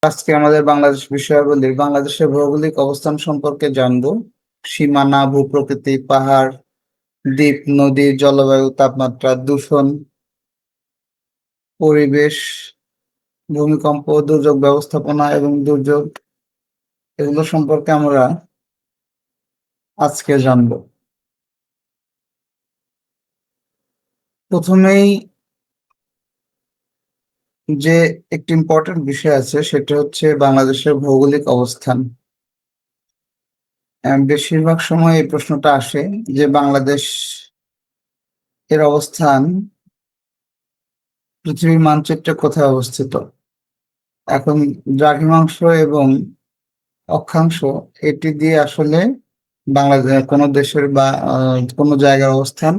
আজকে আমাদের বাংলাদেশ বিষয়াবলী বাংলাদেশের ভৌগোলিক অবস্থান সম্পর্কে জানবো। সীমানা, ভূপ্রকৃতি, পাহাড়, দ্বীপ, নদী, জলবায়ু, তাপমাত্রা, দূষণ, পরিবেশ, ভূমিকম্প, দুর্যোগ ব্যবস্থাপনা এবং দুর্যোগ, এগুলো সম্পর্কে আমরা আজকে জানবো। প্রথমেই যে একটি ইম্পর্টেন্ট বিষয় আছে সেটা হচ্ছে বাংলাদেশের ভৌগোলিক অবস্থান। বেশিরভাগ সময় এই প্রশ্নটা আসে যে বাংলাদেশ এর অবস্থান পৃথিবীর মানচিত্রে কোথায় অবস্থিত। এখন দ্রাঘিমাংশ এবং অক্ষাংশ এটি দিয়ে আসলে বাংলাদেশ কোনো দেশের বা কোনো জায়গার অবস্থান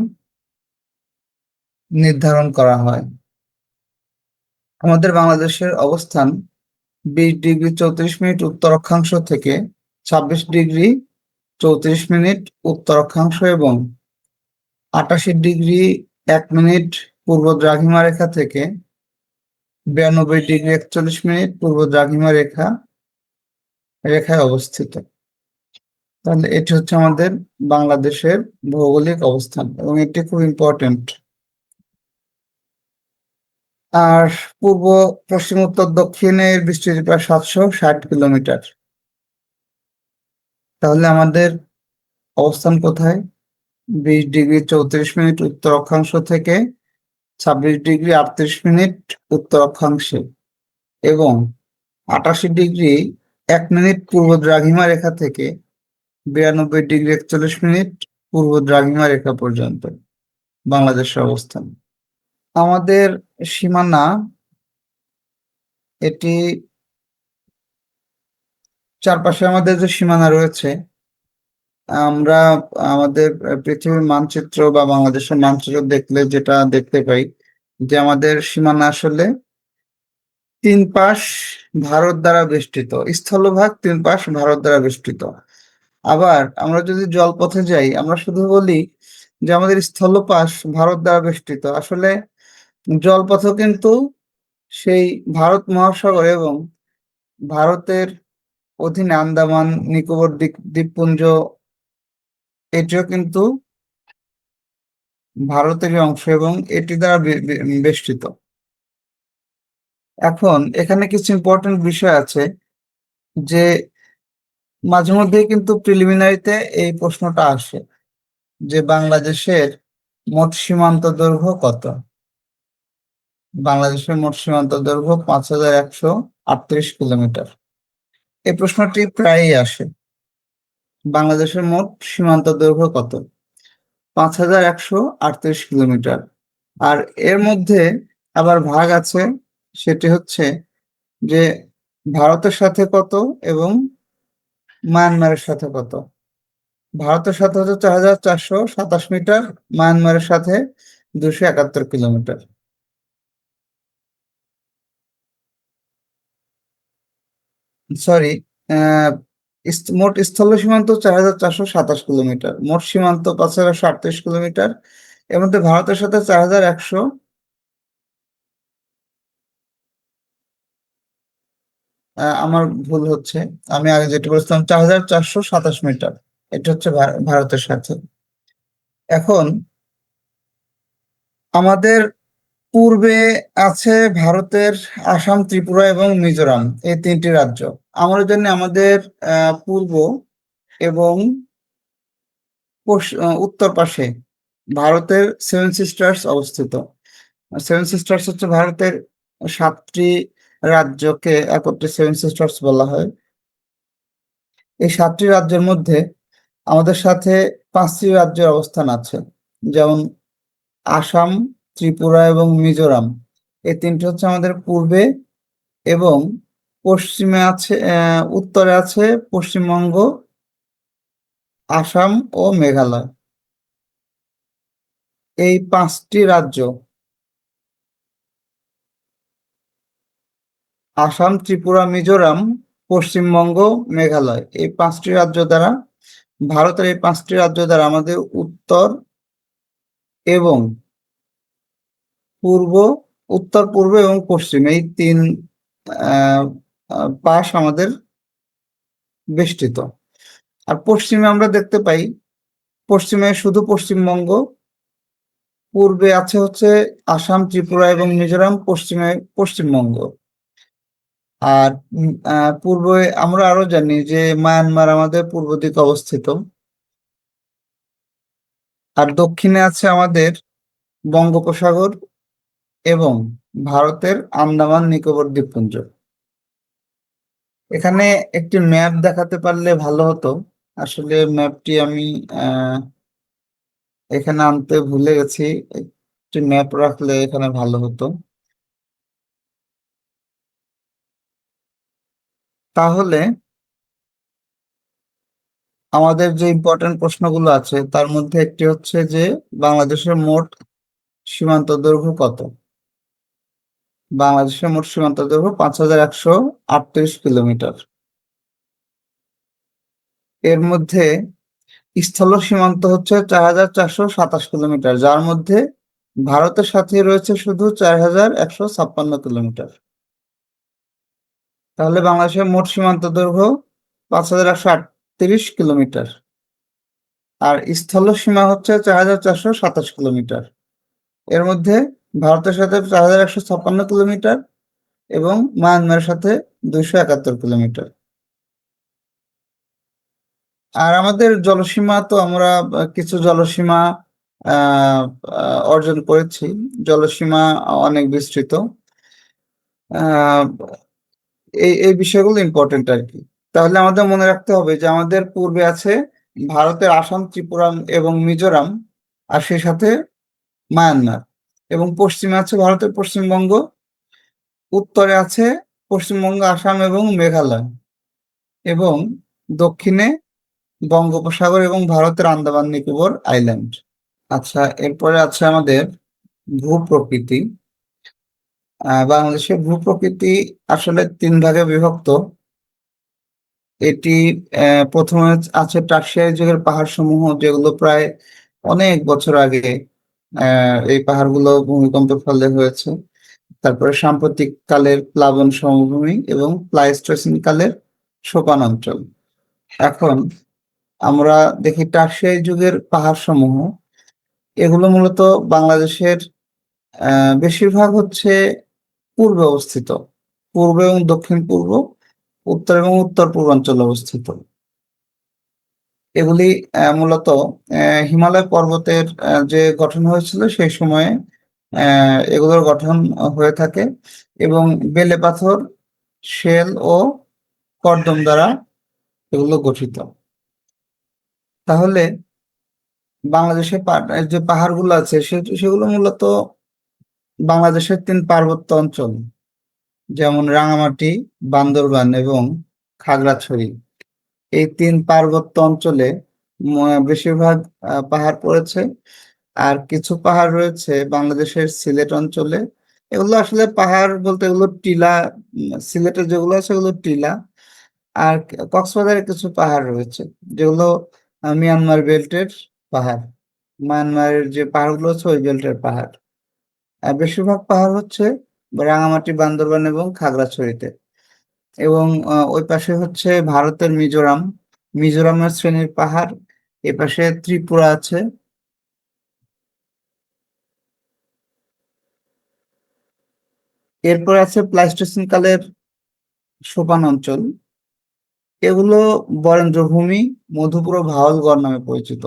নির্ধারণ করা হয়। আমাদের বাংলাদেশের অবস্থান 20 ডিগ্রি 34 মিনিট উত্তর অক্ষাংশ থেকে 26 ডিগ্রি 34 মিনিট উত্তর অক্ষাংশ এবং 88 ডিগ্রি 1 মিনিট পূর্ব দ্রাঘিমা রেখা থেকে 92 ডিগ্রি 41 মিনিট পূর্ব দ্রাঘিমা রেখায় অবস্থিত। তাহলে এটি হচ্ছে আমাদের বাংলাদেশের ভৌগোলিক অবস্থান এবং এটি খুব ইম্পর্টেন্ট। আর পূর্ব, পশ্চিম, উত্তর, দক্ষিণে এর বিস্তৃতি প্রায় 760 কিলোমিটার। তাহলে আমাদের অবস্থান কোথায়? 20 ডিগ্রি 34 মিনিট উত্তর অক্ষাংশ থেকে 26 ডিগ্রি 38 মিনিট উত্তর অক্ষাংশে এবং 88 ডিগ্রি 1 মিনিট পূর্ব দ্রাঘিমা রেখা থেকে 92 ডিগ্রি 41 মিনিট পূর্ব দ্রাঘিমা রেখা পর্যন্ত বাংলাদেশের অবস্থান। আমাদের সীমানা, এটি চারপাশে আমাদের যে সীমানা রয়েছে, আমরা আমাদের পৃথিবীর মানচিত্র বা বাংলাদেশের মানচিত্র দেখলে যেটা দেখতে পাই যে আমাদের সীমানা আসলে 3 পাশ ভারত দ্বারা বেষ্টিত, স্থলভাগ 3 পাশ ভারত দ্বারা বেষ্টিত। আবার আমরা যদি জলপথে যাই আমরা শুধু বলি যে আমাদের স্থলপাশ ভারত দ্বারা বেষ্টিত, আসলে জলপথও কিন্তু সেই ভারত মহাসাগর এবং ভারতের অধীনে আন্দামান নিকোবর দ্বীপপুঞ্জ এটিও কিন্তু ভারতেরই অংশ এবং এটি দ্বারা বেষ্টিত। এখন এখানে কিছু ইম্পর্টেন্ট বিষয় আছে যে মাঝে মধ্যে কিন্তু প্রিলিমিনারিতে এই প্রশ্নটা আসে যে বাংলাদেশের মোট সীমান্ত দৈর্ঘ্য কত। বাংলাদেশের মোট সীমান্ত দৈর্ঘ্য 5138 কিলোমিটার। এই প্রশ্নটি প্রায়ই আসে, বাংলাদেশের মোট সীমান্ত দৈর্ঘ্য কত? 5138 কিলোমিটার। আর এর মধ্যে আবার ভাগ আছে, সেটি হচ্ছে যে ভারতের সাথে কত এবং মায়ানমারের সাথে কত। ভারতের সাথে হচ্ছে 4427 মিটার, মায়ানমারের সাথে 271 কিলোমিটার। সরি, মোট স্থল সীমান্ত 4427 কিলোমিটার, মোট সীমান্ত 5138 কিলোমিটার। এর মধ্যে ভারতের সাথে 4100, আমার ভুল হচ্ছে, আমি আগে যেটা বলছিলাম 4427 মিটার, এটা হচ্ছে ভারতের সাথে। এখন আমাদের পূর্বে আছে ভারতের আসাম, ত্রিপুরা এবং মিজোরাম, এই 3টি রাজ্য। আমরা জানি আমাদের পূর্ব এবং উত্তর পাশে ভারতের সেভেন সিস্টার্স অবস্থিত। সেভেন সিস্টার্স হচ্ছে ভারতের 7টি রাজ্যকে একত্রে সেভেন সিস্টার্স বলা হয়। এই 7টি রাজ্যের মধ্যে আমাদের সাথে 5টি রাজ্যের অবস্থান আছে, যেমন আসাম, ত্রিপুরা এবং মিজোরাম। এই 3টি হচ্ছে আমাদের পূর্বে, এবং পশ্চিমে আছে, উত্তরে আছে পশ্চিমবঙ্গ, আসাম ও মেঘালয়। এই 5টি রাজ্য, আসাম, ত্রিপুরা, মিজোরাম, পশ্চিমবঙ্গ, মেঘালয়, এই 5টি রাজ্য দ্বারা, ভারতের এই 5টি রাজ্য দ্বারা আমাদের উত্তর এবং পূর্ব, উত্তর পূর্ব এবং পশ্চিম, এই 3 পাশ আমাদের বেষ্টিত। আর পশ্চিমে আমরা দেখতে পাই, পশ্চিমে শুধু পশ্চিমবঙ্গ, পূর্বে আছে হচ্ছে আসাম, ত্রিপুরা এবং মিজোরাম, পশ্চিমে পশ্চিমবঙ্গ। আর পূর্বে আমরা আরো জানি যে মায়ানমার আমাদের পূর্ব দিকে অবস্থিত। আর দক্ষিণে আছে আমাদের বঙ্গোপসাগর এবং ভারতের আন্দামান নিকোবর দ্বীপপুঞ্জ। এখানে একটি ম্যাপ দেখাতে পারলে ভালো হতো। আসলে ম্যাপটি আমি আহ এখানে আনতে ভুলে গেছি। একটি ম্যাপ রাখলে এখানে ভালো হতো। তাহলে আমাদের যে ইম্পর্টেন্ট প্রশ্নগুলো আছে তার মধ্যে একটি হচ্ছে যে বাংলাদেশের মোট সীমান্ত দৈর্ঘ্য কত? বাংলাদেশের মোট সীমান্ত দৈর্ঘ্য 5138 কিলোমিটার। এর মধ্যে স্থল সীমান্ত হচ্ছে 4427 কিলোমিটার, যার মধ্যে ভারতের সাথে রয়েছে শুধু 4156 কিলোমিটার। তাহলে বাংলাদেশের মোট সীমান্ত দৈর্ঘ্য 5138 কিলোমিটার। আর স্থল সীমা হচ্ছে 4427 কিলোমিটার। এর মধ্যে ভারতের সাথে 4156 কিলোমিটার এবং মায়ানমারের সাথে 271 কিলোমিটার। আর আমাদের জলসীমা তো আমরা কিছু জলসীমা আহ অর্জন করেছি। জলসীমা অনেক বিস্তৃত। আহ এই এই বিষয়গুলো ইম্পর্টেন্ট আর কি। তাহলে আমাদের মনে রাখতে হবে যে আমাদের পূর্বে আছে ভারতের আসাম, ত্রিপুরা এবং মিজোরাম, আর সেই সাথে মায়ানমার। এবং পশ্চিমে আছে ভারতের পশ্চিমবঙ্গ, উত্তরে আছে পশ্চিমবঙ্গ, আসাম এবং মেঘালয়, এবং দক্ষিণে বঙ্গোপসাগর এবং ভারতের আন্দামান নিকোবর আইল্যান্ড। আচ্ছা, এরপরে আছে আমাদের ভূপ্রকৃতি। বাংলাদেশের ভূপ্রকৃতি আসলে তিন ভাগে বিভক্ত। এটি প্রথমে আছে টারশিয়ারি যুগের পাহাড় সমূহ, যেগুলো প্রায় অনেক বছর আগে এই পাহাড়গুলো ভূমিকম্পের ফলে হয়েছে। তারপরে সাম্প্রতিক কালের প্লাবন সমভূমি এবং প্লাইস্টোসিন কালের সোপান অঞ্চল। এখন আমরা দেখি টারশিয়ারি যুগের পাহাড় সমূহ, এগুলো মূলত বাংলাদেশের বেশিরভাগ হচ্ছে পূর্বে অবস্থিত, পূর্ব এবং দক্ষিণ পূর্ব, উত্তর এবং উত্তর পূর্বাঞ্চলে অবস্থিত। এগুলি মূলত হিমালয় পর্বতের যে গঠন হয়েছিল সেই সময়ে এগুলোর গঠন হয়ে থাকে, এবং বেলে পাথর, শেল ও কর্দম দ্বারা এগুলো গঠিত। তাহলে বাংলাদেশের যে পাহাড়গুলো আছে সেগুলো মূলত বাংলাদেশের তিন পার্বত্য অঞ্চল, যেমন রাঙামাটি, বান্দরবান এবং খাগড়াছড়ি, এই তিন পার্বত্য অঞ্চলে বেশিরভাগ পাহাড় পড়েছে। আর কিছু পাহাড় রয়েছে বাংলাদেশের সিলেট অঞ্চলে। এগুলো আসলে পাহাড় বলতে এগুলো টিলা। সিলেটের যেগুলো আছে সেগুলো টিলা। আর কক্সবাজারে কিছু পাহাড় রয়েছে যেগুলো মিয়ানমার বেল্টের পাহাড়। মায়ানমারের যে পাহাড়গুলো আছে ওই বেল্টের পাহাড়। আর বেশিরভাগ পাহাড় হচ্ছে রাঙামাটি, বান্দরবান এবং খাগড়াছড়িতে। এবং ওই পাশে হচ্ছে ভারতের মিজোরাম, মিজোরামের শ্রেণীর পাহাড়। এ পাশে ত্রিপুরা আছে। এরপর আছে প্লাইস্টোসিন কালের সোপান অঞ্চল। এগুলো বরেন্দ্রভূমি, মধুপুর ও ভাওয়ালগড় নামে পরিচিত।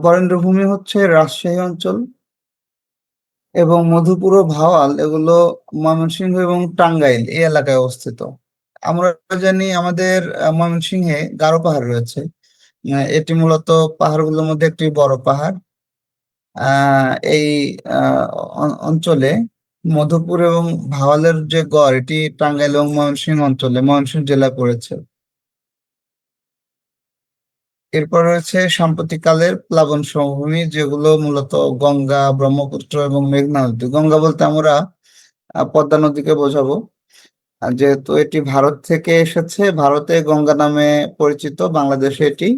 বরেন্দ্রভূমি হচ্ছে রাজশাহী অঞ্চল, এবং মধুপুর ও ভাওয়াল এগুলো ময়মনসিংহ এবং টাঙ্গাইল এই এলাকায় অবস্থিত। আমরা জানি আমাদের ময়মনসিংহে গারো পাহাড় রয়েছে। এটি মূলত পাহাড়গুলোর মধ্যে একটি বড় পাহাড়। এই অঞ্চলে মধুপুর এবং ভাওয়ালের যে গড়, এটি টাঙ্গাইল এবং ময়মনসিংহ অঞ্চলে, ময়মনসিংহ জেলায় পড়েছে। এরপর রয়েছে সাম্প্রতিককালের প্লাবন সমভূমি, যেগুলো মূলত গঙ্গা, ব্রহ্মপুত্র এবং মেঘনা নদী। গঙ্গা বলতে আমরা পদ্মা নদীকে বোঝাবো। আর যেহেতু এটি ভারত থেকে এসেছে, ভারতে গঙ্গা নামে পরিচিত, বাংলাদেশে এটি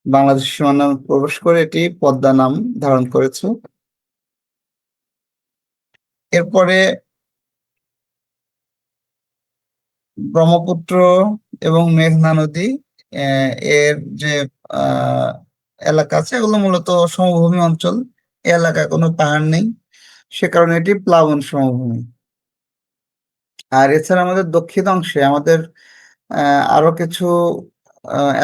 বাংলাদেশ সীমানা প্রবেশ করে এটি পদ্মা নাম ধারণ করেছে। এরপরে ব্রহ্মপুত্র এবং মেঘনা নদী এর যে আহ, এলাকা আছে এগুলো মূলত সমভূমি অঞ্চল। এ এলাকায় কোনো পাহাড় নেই, সে কারণে এটি প্লাবন সমভূমি। আর এছাড়া আমাদের দক্ষিণ অংশে আমাদের আরো কিছু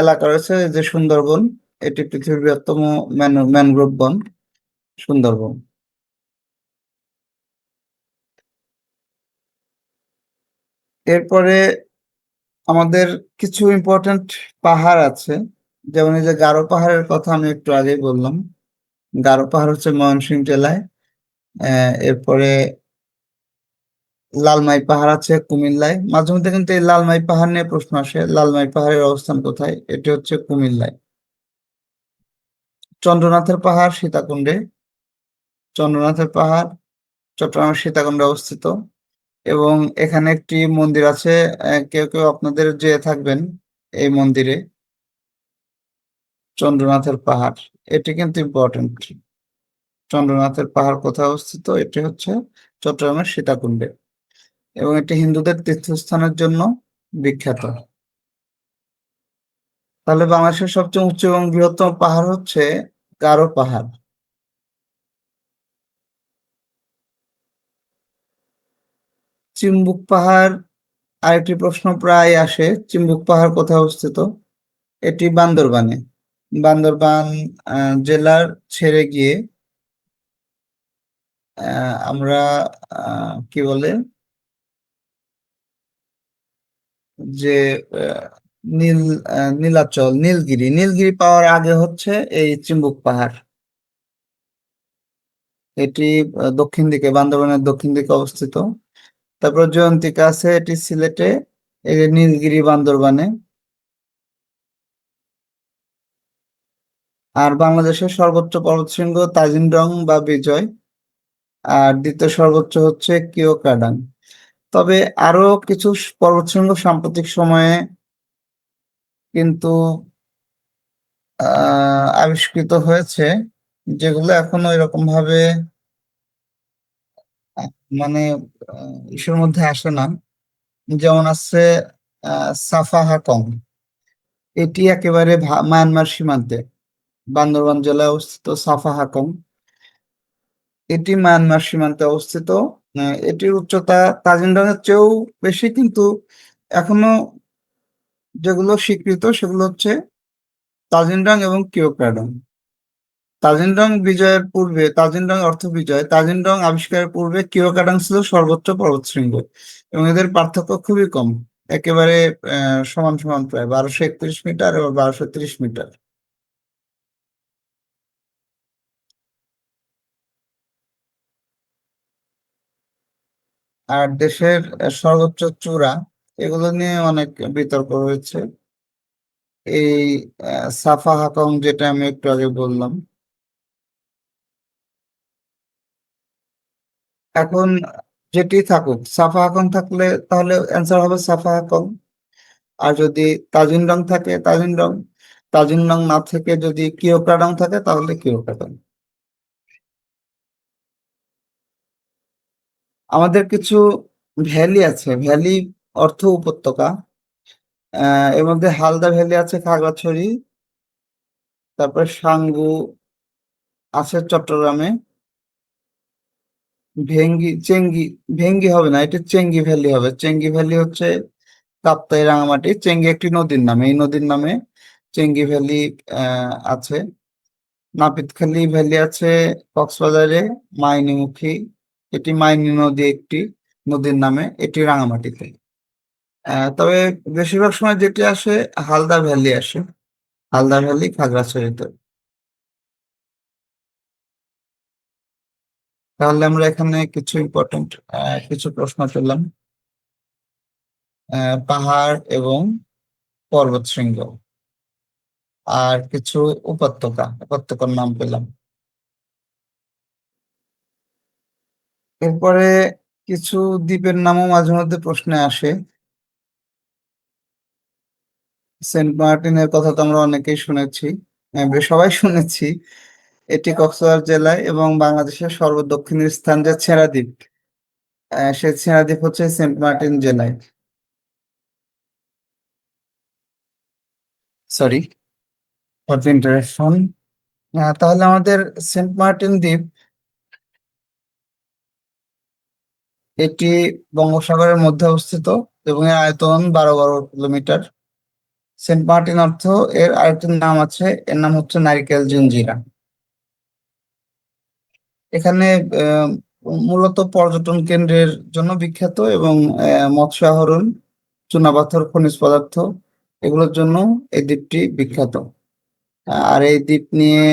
এলাকা রয়েছে, যে সুন্দরবন। এটি পৃথিবীর বৃহত্তম ম্যানগ্রোভ বন, সুন্দরবন। এরপরে আমাদের কিছু ইম্পর্ট্যান্ট পাহাড় আছে, যেমন এই যে গারো পাহাড়ের কথা আমি একটু আগেই বললাম। গারো পাহাড় হচ্ছে ময়মনসিংহ জেলায়। এরপরে লালমাই পাহাড় আছে কুমিল্লায়। মাঝে মধ্যে কিন্তু এই লালমাই পাহাড় নিয়ে প্রশ্ন আসে, লালমাই পাহাড়ের অবস্থান কোথায়? এটি হচ্ছে কুমিল্লায়। চন্দ্রনাথের পাহাড় সীতাকুণ্ডে। চন্দ্রনাথের পাহাড় চট্টগ্রামের সীতাকুণ্ডে অবস্থিত। এবং এখানে একটি মন্দির আছে, কেউ কেউ আপনাদের যেয়ে থাকবেন এই মন্দিরে, চন্দ্রনাথের পাহাড়। এটি কিন্তু ইম্পর্টেন্ট। চন্দ্রনাথের পাহাড় কোথায় অবস্থিত? এটি হচ্ছে চট্টগ্রামের সীতাকুণ্ডে, এবং এটি হিন্দুদের তীর্থস্থানের জন্য বিখ্যাত। তাহলে বাংলাদেশের সবচেয়ে উঁচু এবং বৃহত্তম পাহাড় হচ্ছে গারো পাহাড়। চিম্বুক পাহাড়, আরেকটি প্রশ্ন প্রায় আসে, চিম্বুক পাহাড় কোথায় অবস্থিত? এটি বান্দরবানে। বান্দরবান জেলার ছেড়ে গিয়ে আমরা কি বলে যে আহ, নীল নীলাচল, নীলগিরি, নীলগিরি পাওয়ার আগে হচ্ছে এই চিম্বুক পাহাড়। এটি দক্ষিণ দিকে, বান্দরবানের দক্ষিণ দিকে অবস্থিত। তারপর জয়ন্তিকা আছে, এটি সিলেটে। এই যে নীলগিরি বান্দরবানে। আর বাংলাদেশের সর্বোচ্চ পর্বতশৃঙ্গ তাজিং ডং বা বিজয়। আর দ্বিতীয় সর্বোচ্চ হচ্ছে কিওকাডাং। তবে আরো কিছু পর্বতশৃঙ্গ সাম্প্রতিক সময়ে কিন্তু আবিষ্কৃত হয়েছে, যেগুলো এখনো এরকম ভাবে মানে ইসের মধ্যে আসে না। যেমন আছে সাফা হাকং। এটি একেবারে মায়ানমার সীমান্তে, বান্দরবান জেলায় অবস্থিত সাফা হাকং। এটি মায়ানমার সীমান্তে অবস্থিত। এটির উচ্চতা তাজিংডং-এর চেয়েও বেশি, কিন্তু এখনো যেগুলো স্বীকৃত সেগুলো হচ্ছে তাজিংডং এবং কিওক্রাডং। তাজিংডং অর্থ বিজয়, তাজিংডং আবিষ্কারের পূর্বে কিওকাডাং ছিল সর্বোচ্চ পর্বতশৃঙ্গ, এবং এদের পার্থক্য খুবই কম। একেবারে সমান সমান, প্রায় 1231 মিটার এবং 1230 মিটার। আর দেশের সর্বোচ্চ চূড়া, এগুলো নিয়ে অনেক বিতর্ক হয়েছে। এই সাফা হাকং, যেটা আমি একটু আগে বললাম। এখন যেটি থাকুক, সাফা হাকং থাকলে তাহলে অ্যান্সার হবে সাফা হাকং। আর যদি তাজিং ডং থাকে তাজিং ডং, তাজিং ডং না থেকে যদি কিওক্রাডং থাকে তাহলে কিওক্রাডং। আমাদের কিছু ভ্যালি আছে, ভ্যালি অর্থ উপত্যকা। এর মধ্যে হালদা ভ্যালি আছে খাগড়াছড়ি, তারপর সাঙ্গু আছে চট্টগ্রামে। চেঙ্গি, ভেঙ্গি হবে না, এটা চেঙ্গি ভ্যালি হবে। চেঙ্গি ভ্যালি হচ্ছে কাপ্তাই রাঙামাটি। চেঙ্গি একটি নদীর নামে, এই নদীর নামে চেঙ্গি ভ্যালি আছে। নাপিতখালী ভ্যালি আছে কক্সবাজারে, মাইনীমুখী। এটি মাইনী নদী একটি নদীর নামে, এটি রাঙামাটিতে। তবে বেশিরভাগ সময় যেটি আসে হালদা ভ্যালি আসে, হালদা ভ্যালি খাগড়াছড়িতে। তাহলে আমরা এখানে কিছু ইম্পর্টেন্ট কিছু প্রশ্ন পেলাম, পাহাড় এবং পর্বতশৃঙ্গ, আর কিছু উপত্যকার নাম পেলাম। এরপরে কিছু দ্বীপের নামও মাঝে মধ্যে প্রশ্নে আসে। সেন্ট মার্টিনের কথা তো আমরা অনেকেই শুনেছি, বেশ সবাই শুনেছি। এটি কক্সবাজার জেলায় এবং বাংলাদেশের সর্বদক্ষিণের স্থান, যে ছেড়া দ্বীপ, সেই ছেড়া দ্বীপ হচ্ছে সেন্ট মার্টিন জেলায়। Sorry for the interruption. তাহলে আমাদের সেন্ট মার্টিন দ্বীপ, এটি বঙ্গোপসাগরের মধ্যে অবস্থিত এবং এর আয়তন 12 কিলোমিটার। সেন্ট মার্টিন অর্থ, এর আরেকটি নাম আছে, এর নাম হচ্ছে নারিকেল জঞ্জিরা। এখানে আহ, মূলত পর্যটন কেন্দ্রের জন্য বিখ্যাত এবং মৎস্য আহরণ, চুনাপাথর, খনিজ পদার্থ, এগুলোর জন্য এই দ্বীপটি বিখ্যাত। আর এই দ্বীপ নিয়ে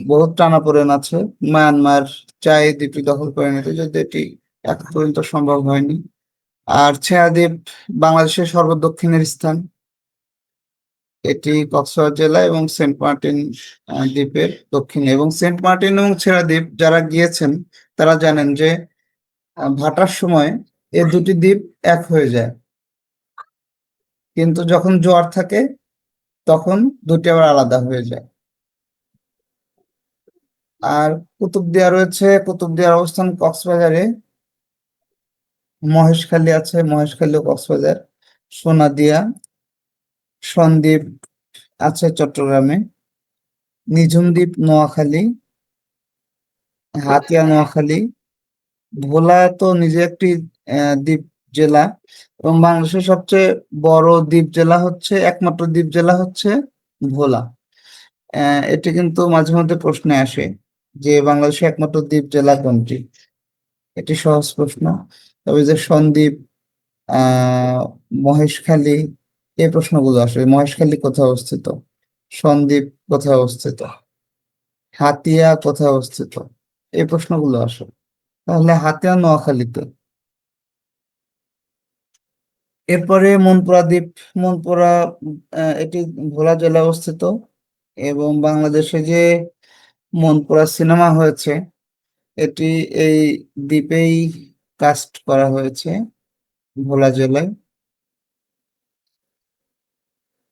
বহুত টানাপোড়েন আছে। মায়ানমার চায় এই দ্বীপটি দখল করে নিতে, যদি এটি এখন পর্যন্ত সম্ভব হয়নি। আর ছেড়া দ্বীপ বাংলাদেশের সর্বদক্ষিণের স্থান। এটি কক্সবাজার জেলা এবং সেন্ট মার্টিন দ্বীপের দক্ষিণে। এবং সেন্ট মার্টিন এবং ছেড়া দ্বীপ যারা গিয়েছেন তারা জানেন যে ভাটার সময় এই দুটি দ্বীপ এক হয়ে যায়, কিন্তু যখন জোয়ার থাকে তখন দুটি আবার আলাদা হয়ে যায়। আর কুতুবদিয়া রয়েছে, কুতুবদিয়ার অবস্থান কক্সবাজারে। মহেশখালী আছে, মহেশখালী ও কক্সবাজার। সোনাদিয়া, সন্দ্বীপ আছে চট্টগ্রামে। নিঝুম দ্বীপ নোয়াখালী, হাতিয়া নোয়াখালী। ভোলা তো নিজে একটি দ্বীপ জেলা, এবং বাংলাদেশের সবচেয়ে বড় দ্বীপ জেলা হচ্ছে, একমাত্র দ্বীপ জেলা হচ্ছে ভোলা। এটি কিন্তু মাঝে মধ্যে প্রশ্নে আসে যে বাংলাদেশের একমাত্র দ্বীপ জেলা কোনটি। এটি সহজ প্রশ্ন। তবে যে সন্দ্বীপ, আহ মহেশখালী, এই প্রশ্নগুলো আসে। মহেশখালী কোথায় অবস্থিত, সন্দ্বীপ কোথায় অবস্থিত, হাতিয়া কোথায় অবস্থিত, এই প্রশ্নগুলো আসে। তাহলে হাতিয়া নোয়াখালীতে। এরপরে মনপুরা দ্বীপ। মনপুরা এটি ভোলা জেলায় অবস্থিত, এবং বাংলাদেশে যে মনপুরা সিনেমা হয়েছে এটি এই দ্বীপেই কাস্ট করা হয়েছে, ভোলা জেলায়।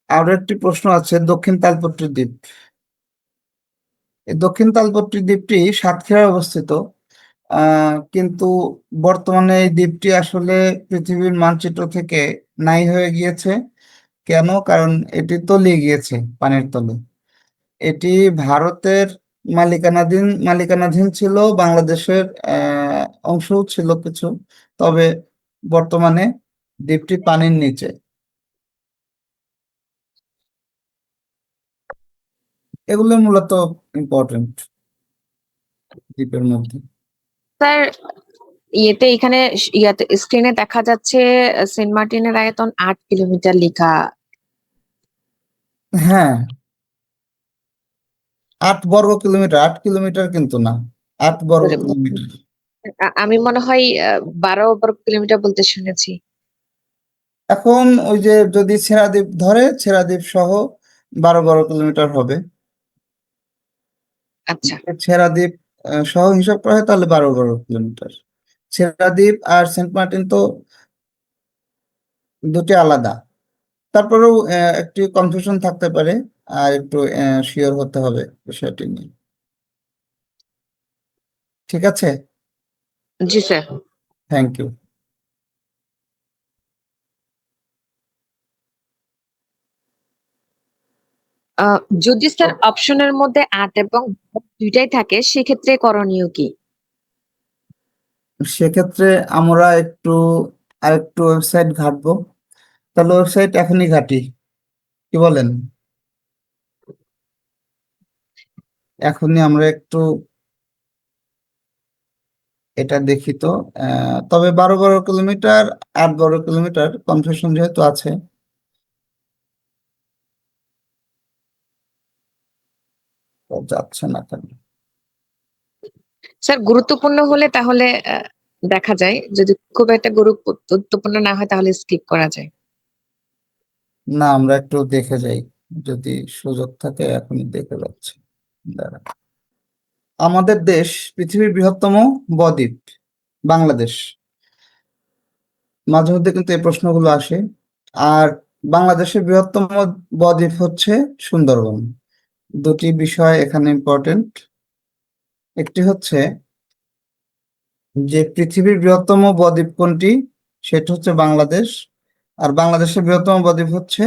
আরো একটি প্রশ্ন আছে, দক্ষিণ তালপট্রি দ্বীপ। এই দক্ষিণ তালপট্রি দ্বীপটি সাতক্ষীরায় অবস্থিত, কিন্তু বর্তমানে এই দ্বীপটি আসলে পৃথিবীর মানচিত্র থেকে নাই হয়ে গিয়েছে। কেন? কারণ এটি তলিয়ে গিয়েছে পানির তলে। এটি ভারতের মালিকানাধীন ছিল, বাংলাদেশের অংশও ছিল কিছু। তবে বর্তমানে দ্বীপটি পানির নিচে। এগুলো মূলত ইম্পর্টেন্ট দ্বীপের মধ্যে। স্যার, এখানে স্ক্রিনে দেখা যাচ্ছে সেন্ট মার্টিনের আয়তন 8 কিলোমিটার লেখা। হ্যাঁ, 8 বর্গ কিলোমিটার, 8 কিলোমিটার কিন্তু না, 8 বর্গ কিলোমিটার। আমি মনে হয় 12 বর্গ কিলোমিটার বলতে শুনেছি। এখন ওই যে যদি ছেড়াদ্বীপ ধরে, ছেড়াদ্বীপ সহ 12 বর্গ কিলোমিটার হবে। আচ্ছা। ছেড়াদ্বীপ সহ হিসাব করা হয় তাহলে 12 বর্গ কিলোমিটার। ছেড়াদ্বীপ আর সেন্ট মার্টিন তো দুটি আলাদা। তারপরেও একটি কনফিউশন থাকতে পারে, আর একটু শিওর হতে হবে বিষয়টি নিয়ে। ঠিক আছে, জি স্যার। Thank you. যদি স্যার অপশনের মধ্যে 8 এবং দুইটাই থাকে সেক্ষেত্রে করণীয় কি? সেক্ষেত্রে আমরা আরেকটু ওয়েবসাইট ঘাঁটবো। তাহলে ওয়েবসাইট এখনই ঘাঁটি, কি বলেন? এখনই আমরা একটু এটা দেখি তো। তবে 12 বর্গ কিলোমিটার, 8 বর্গ কিলোমিটার, কনফিউশন যেহেতু আছে, তো যাচ্ছে না কেন? স্যার গুরুত্বপূর্ণ হলে তাহলে দেখা যায়, যদি খুব একটা গুরুত্বপূর্ণ না হয় তাহলে স্কিপ করা যায়। না, আমরা একটু দেখে যাই, যদি সুযোগ থাকে এখনই দেখে যাচ্ছি। দাঁড়া। আমাদের দেশ পৃথিবীর বৃহত্তম বদ্বীপ বাংলাদেশ। মাঝে মধ্যে কিন্তু এই প্রশ্নগুলো আসে। আর বাংলাদেশের বৃহত্তম বদ্বীপ হচ্ছে সুন্দরবন। দুটি বিষয় এখানে ইম্পর্টেন্ট। একটি হচ্ছে যে পৃথিবীর বৃহত্তম বদ্বীপ কোনটি, সেটা হচ্ছে বাংলাদেশ। আর বাংলাদেশের বৃহত্তম বদ্বীপ হচ্ছে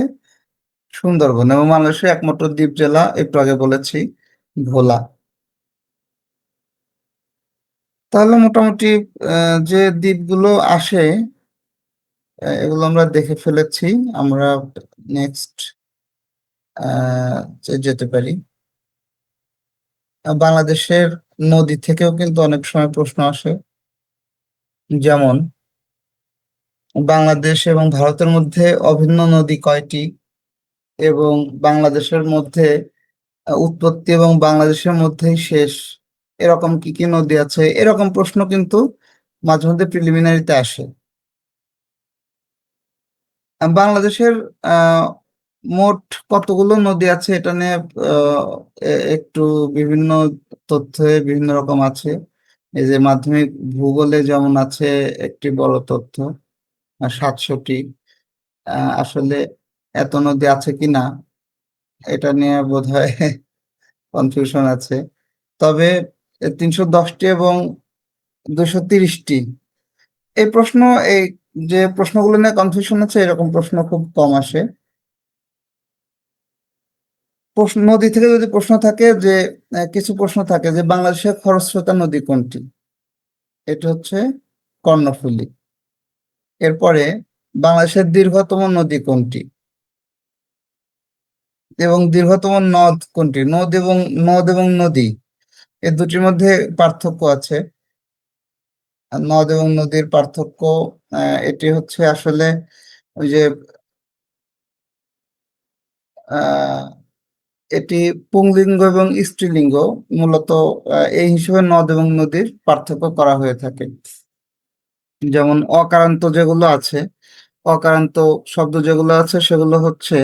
সুন্দরবন এবং বাংলাদেশের একমাত্র দ্বীপ জেলা একটু আগে বলেছি ভোলা। তাহলে মোটামুটি যে দ্বীপগুলো আসে এগুলো আমরা দেখে ফেলেছি। আমরা নেক্সট যেতে পারি। বাংলাদেশের নদী থেকেও কিন্তু অনেক সময় প্রশ্ন আসে, যেমন বাংলাদেশ এবং ভারতের মধ্যে অভিন্ন নদী কয়টি, এবং বাংলাদেশের মধ্যে উৎপত্তি এবং বাংলাদেশের মধ্যেই শেষ এরকম কি কি নদী আছে, এরকম প্রশ্ন কিন্তু মাঝে মধ্যে প্রিলিমিনারিতে আসে। বাংলাদেশের আহ মোট কতগুলো নদী আছে এটা নিয়ে আহ, একটু বিভিন্ন তথ্যে বিভিন্ন রকম আছে। এই যে মাধ্যমিক ভূগোলে যেমন আছে একটি বড় তথ্য 700টি। আসলে এত নদী আছে কিনা এটা নিয়ে বোধহয় কনফিউশন আছে। তবে 310টি এবং 230টি, এই প্রশ্ন, এই যে প্রশ্নগুলো নিয়ে কনফিউশন আছে এরকম প্রশ্ন খুব কম আসে। প্রশ্ন নদী থেকে যদি প্রশ্ন থাকে যে কিছু প্রশ্ন থাকে যে বাংলাদেশের খরস্রোতা নদী কোনটি, এটা হচ্ছে কর্ণফুলী। এরপরে বাংলাদেশের দীর্ঘতম নদী কোনটি এবং দীর্ঘতম নদ কোনটি। নদ এবং নদী এই দুটির মধ্যে পার্থক্য আছে। আর নদ এবং নদীর পার্থক্য এটি হচ্ছে আসলে ওই যে আহ এটি পুংলিঙ্গ এবং স্ত্রীলিঙ্গ মূলত এই হিসেবে নদ এবং নদীর পার্থক্য করা হয়ে থাকে। যেমন অকারান্ত যেগুলো আছে, অকারান্ত শব্দ যেগুলো আছে সেগুলো হচ্ছে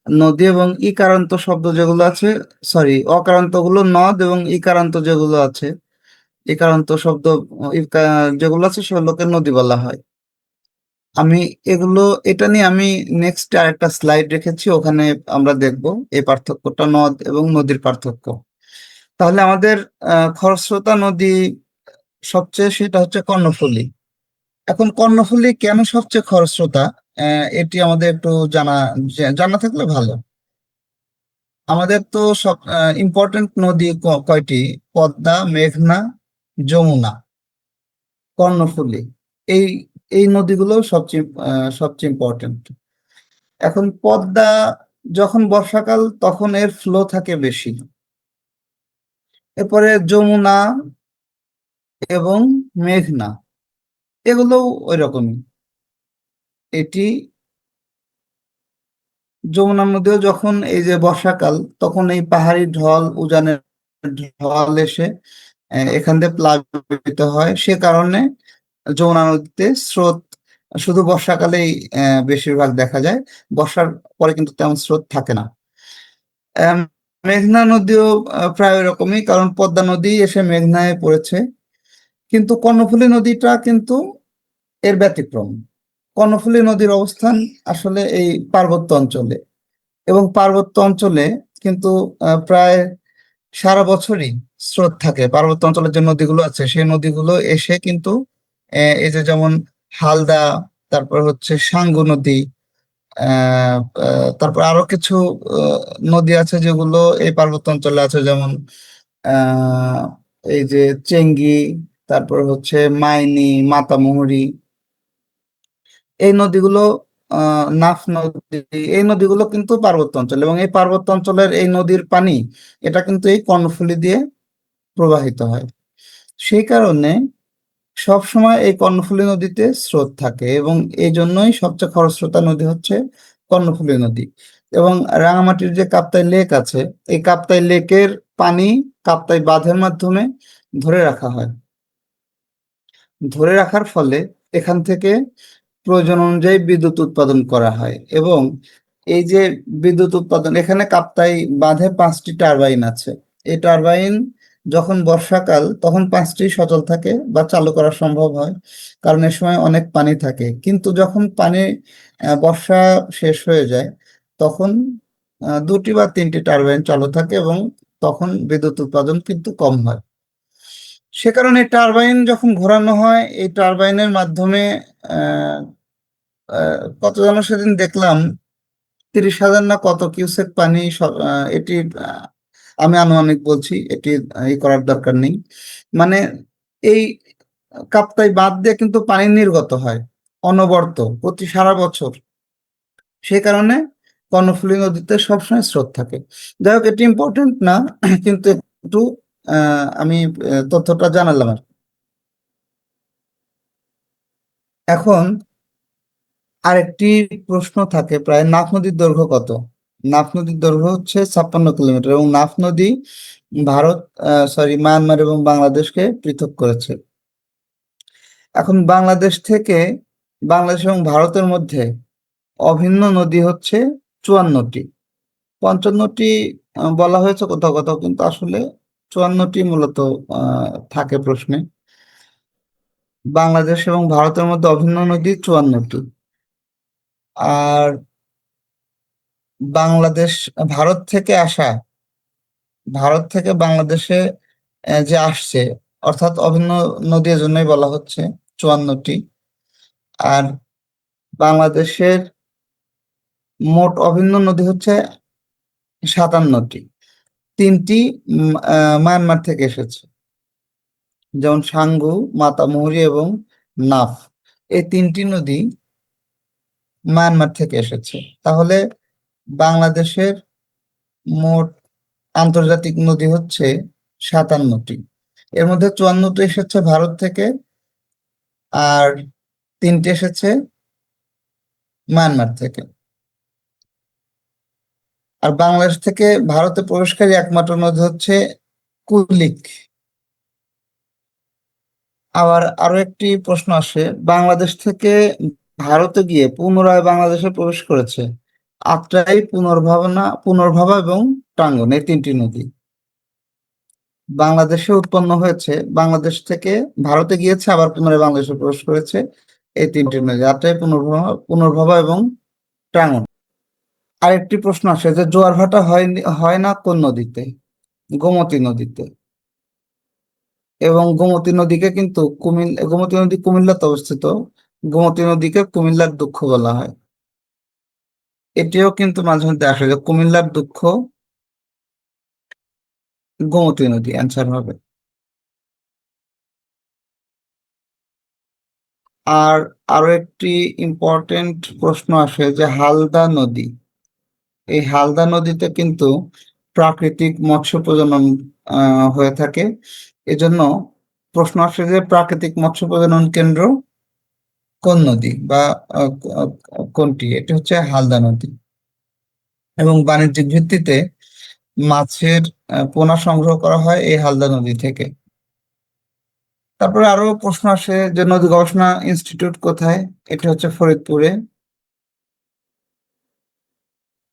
নদী, এবং ইকারান্ত শব্দ যেগুলো আছে, সরি, অকারান্ত গুলো নদ এবং ইকারান্ত যেগুলো আছে, ইকারান্ত শব্দ যেগুলো আছে সেগুলোকে নদী বলা হয়। আমি এগুলো, এটা নিয়ে আমি নেক্সট আরেকটা স্লাইড রেখেছি, ওখানে আমরা দেখব এই পার্থক্যটা, নদ এবং নদীর পার্থক্য। তাহলে আমাদের খরস্রোতা নদী সবচেয়ে, সেটা হচ্ছে কর্ণফুলী। এখন কর্ণফুলী কেন সবচেয়ে খরস্রোতা, এটি আমাদের একটু জানা থাকলে ভালো। আমাদের তো সব ইম্পর্টেন্ট নদী কয়টি? পদ্মা, মেঘনা, যমুনা, কর্ণফুলী, এই এই নদীগুলো সবচেয়ে ইম্পর্টেন্ট। এখন পদ্মা যখন বর্ষাকাল তখন এর ফ্লো থাকে বেশি। এরপরে যমুনা এবং মেঘনা এগুলো ওই রকমই। এটি যমুনার মধ্যেও যখন এই যে বর্ষাকাল তখন এই পাহাড়ি ঢল, উজানের ঢল এসে এখান দিয়ে প্লাবিত হয়, সে কারণে যমুনা নদীতে স্রোত শুধু বর্ষাকালেই বেশিরভাগ দেখা যায়। বর্ষার পরে কিন্তু তেমন স্রোত থাকে না। আম, মেঘনা নদীও প্রায় এরকমই, কারণ পদ্মা নদী এসে মেঘনায় পড়েছে। কিন্তু কর্ণফুলী নদীটা কিন্তু এর ব্যতিক্রম। কর্ণফুলী নদীর অবস্থান আসলে এই পার্বত্য অঞ্চলে, এবং পার্বত্য অঞ্চলে কিন্তু প্রায় সারা বছরই স্রোত থাকে। পার্বত্য অঞ্চলের যে নদীগুলো আছে সেই নদীগুলো এসে কিন্তু এই যে যেমন হালদা, তারপর হচ্ছে সাঙ্গু নদী, তারপর আরো কিছু আহ, নদী আছে যেগুলো এই পার্বত্য অঞ্চলে আছে, যেমন আহ এই যে চেঙ্গি, তারপর হচ্ছে মাইনি, মাতামুহুরী, এই নদীগুলো, নাফ নদী, এই নদীগুলো কিন্তু পার্বত্য অঞ্চল, এবং এই পার্বত্য অঞ্চলের এই নদীর পানি এটা কিন্তু এই কর্ণফুলী দিয়ে প্রবাহিত হয়। সেই কারণে সব সময় এই কর্ণফুলী নদীতে স্রোত থাকে, এবং এই জন্যই সবচেয়ে খরস্রোতা নদী হচ্ছে কর্ণফুলী নদী। এবং রাঙামাটির যে কাপ্তাই লেক আছে, এই কাপ্তাই লেকের পানি কাপ্তাই বাঁধের মাধ্যমে ধরে রাখা হয়। ধরে রাখার ফলে এখান থেকে প্রয়োজন অনুযায়ী বিদ্যুৎ উৎপাদন করা হয়। এবং এই যে বিদ্যুৎ উৎপাদন, এখানে কাপ্তাই বাঁধে 5টি টারবাইন আছে। এই টারবাইন যখন বর্ষাকাল তখন 5টি সচল থাকে বা চালু করা সম্ভব হয়, কারণ এ সময় অনেক পানি থাকে। কিন্তু যখন পানি বর্ষা শেষ হয়ে যায় তখন 2টি বা 3টি টারবাইন চালু থাকে, এবং তখন বিদ্যুৎ উৎপাদন কিন্তু কম হয়। সে কারণে টারবাইন যখন ঘোরানো হয় এই টারবাইনের মাধ্যমে আহ, কত যেন সেদিন দেখলাম 30,000 না কত কিউসেক পানি এটি আমি আনুমানিক বলছি, এটি ই করার দরকার নেই। মানে এই কাপ্তাই বাঁধ দিয়ে কিন্তু পানি নির্গত হয় অনবরত প্রতি সারা বছর। সেই কারণে কর্ণফুলী নদীতে সবসময় স্রোত থাকে। যাই হোক, এটি ইম্পর্টেন্ট না, কিন্তু একটু আমি তথ্যটা জানালাম আর কি। এখন আরেকটি প্রশ্ন থাকে, প্রায় নাফ নদীর দৈর্ঘ্য কত? নাফ নদীর দৈর্ঘ্য হচ্ছে 56 কিলোমিটার, এবং নাফ নদী ভারত, মায়ানমার এবং বাংলাদেশকে পৃথক করেছে। এখন বাংলাদেশ এবং ভারতের মধ্যে অভিন্ন নদী হচ্ছে 54টি। 55টি বলা হয়েছে কোথাও কোথাও, কিন্তু আসলে 54টি মূলত থাকে প্রশ্নে। বাংলাদেশ এবং ভারতের মধ্যে অভিন্ন নদী 54টি। আর বাংলাদেশ ভারত থেকে আসা ভারত থেকে বাংলাদেশে যে আসছে, অর্থাৎ অভিন্ন নদী এজন্যই বলা হচ্ছে 54টি। আর বাংলাদেশের মোট অভিন্ন নদী হচ্ছে 57টি। 3টি মায়ানমার থেকে এসেছে, যেমন সাঙ্গু, মাতামুহুরী এবং নাফ। এই 3টি নদী মায়ানমার থেকে এসেছে। তাহলে বাংলাদেশের মোট আন্তর্জাতিক নদী হচ্ছে 57টি। এর মধ্যে 54টি এসেছে ভারত থেকে, আর 3টি এসেছে মায়ানমার থেকে। আর বাংলাদেশ থেকে ভারতে প্রবেশকারী একমাত্র নদী হচ্ছে কুলিক। আবার আরো একটি প্রশ্ন আসে, বাংলাদেশ থেকে ভারতে গিয়ে পুনরায় বাংলাদেশে প্রবেশ করেছে আত্রাই, পুনর্ভবা এবং টাঙ্গন, এই 3টি নদী। বাংলাদেশে উৎপন্ন হয়েছে, বাংলাদেশ থেকে ভারতে গিয়েছে, আবার পুনরায় বাংলাদেশে প্রবেশ করেছে এই 3টি নদী, আত্রাই, পুনর্ভবা এবং টাঙ্গন। আরেকটি প্রশ্ন আসে যে জোয়ার ভাটা হয় না কোন নদীতে? গোমতী নদীতে। এবং গোমতী নদী কুমিল্লাতে অবস্থিত। গোমতী নদীকে কুমিল্লার দুঃখ বলা হয়। এটিও কিন্তু মাঝে মধ্যে আসে যে কুমিল্লার দুঃখ গোমতী নদী অ্যান্সার হবে। আর আরো একটি ইম্পর্টেন্ট প্রশ্ন আসে যে হালদা নদী, এই হালদা নদীতে কিন্তু প্রাকৃতিক মৎস্য প্রজনন হয়ে থাকে। এজন্য প্রশ্ন আসে যে প্রাকৃতিক মৎস্য প্রজনন কেন্দ্র কোন নদী বা কোনটি? এটি হচ্ছে হালদা নদী। এবং বাণিজ্যিক ভিত্তিতে মাছের পোনা সংগ্রহ করা হয় এই হালদা নদী থেকে। তারপরে আরো প্রশ্ন আসে যে নদী গবেষণা ইনস্টিটিউট কোথায়? এটি হচ্ছে ফরিদপুরে।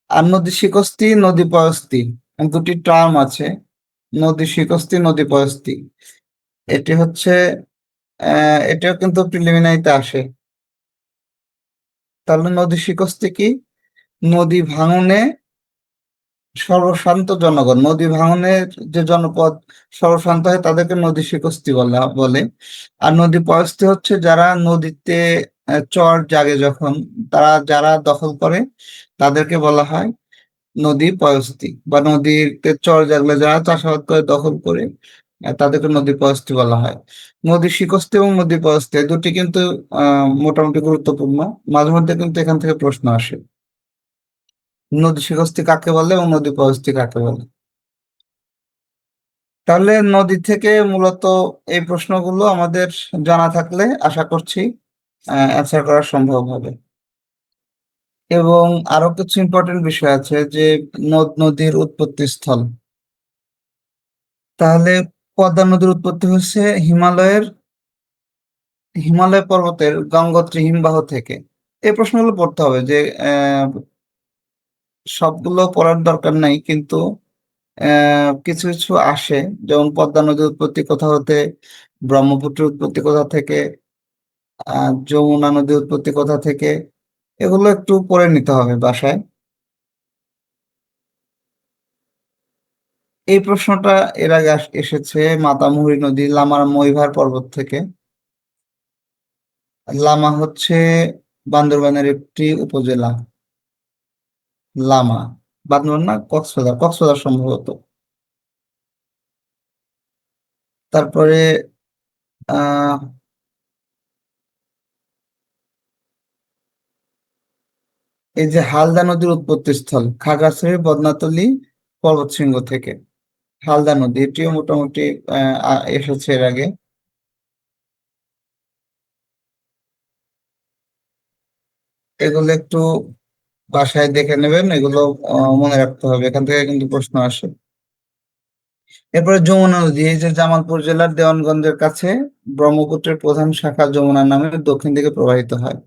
আর নদী শিকস্তি, নদী পয়স্তি, দুটি টার্ম আছে, নদী শিকস্তি, নদী পয়স্তি। এটি হচ্ছে এটাও কিন্তু প্রিলিমিনারিতে আসে। তাহলে নদী শিকস্তি কি? নদী ভাঙনে সর্বশান্ত জনগণ, নদী ভাঙনের যে জনপদ সর্বশান্ত হয় তাদেরকে নদী শিকস্তি বলে। আর নদী পয়স্তি হচ্ছে যারা নদীতে চর জাগে, যখন যারা দখল করে তাদেরকে বলা হয় নদী পয়স্তি। বা নদীতে চর জাগলে যারা চাষাবাদ করে দখল করে তাদেরকে নদী পয়স্তি বলা হয়। নদী শিকস্তি এবং নদী পয়স্তি এই দুটি কিন্তু মোটামুটি গুরুত্বপূর্ণ। মাঝে মধ্যে কিন্তু এখান থেকে প্রশ্ন আসে, নদী শিকস্তি কাকে বলে এবং নদী পয়স্তি কাকে বলে। তাহলে নদী থেকে মূলত এই প্রশ্নগুলো আমাদের জানা থাকলে আশা করছি অ্যান্সার করা সম্ভব হবে। এবং আরো কিছু ইম্পর্টেন্ট বিষয় আছে যে নদ নদীর উৎপত্তি স্থল। তাহলে পদ্মা নদীর উৎপত্তি হচ্ছে হিমালয় পর্বতের গঙ্গোত্রী হিমবাহ থেকে। এই প্রশ্নগুলো পড়তে হবে, যে সবগুলো পড়ার দরকার নাই, কিন্তু কিছু কিছু আসে, যেমন পদ্মা নদীর উৎপত্তি কোথা হতে, ব্রহ্মপুত্রের উৎপত্তি কোথা থেকে, যমুনা নদীর উৎপত্তি কোথা থেকে, এগুলো একটু পড়ে নিতে হবে বাসায়। এই প্রশ্নটা এর আগে এসেছে মাতামুহুরী নদী লামার মইভার পর্বত থেকে। লামা হচ্ছে বান্দরবানের একটি উপজেলা। লামা, বান্দরবান না, কক্সবাজার, কক্সবাজার সম্ভবত। তারপরে আহ এই যে হালদা নদীর উৎপত্তি স্থল খাগড়াছড়ি বদনাতলী পর্বতশৃঙ্গ থেকে। হালদা নদী এটিও মোটামুটি এসেছে এর আগে। এগুলো একটু বাসায় দেখে নেবেন, এগুলো মনে রাখতে হবে, এখান থেকে কিন্তু প্রশ্ন আসে। এরপরে যমুনা নদী, এই যে জামালপুর জেলার দেওয়ানগঞ্জের কাছে ব্রহ্মপুত্রের প্রধান শাখা যমুনা নামে দক্ষিণ দিকে প্রবাহিত হয়।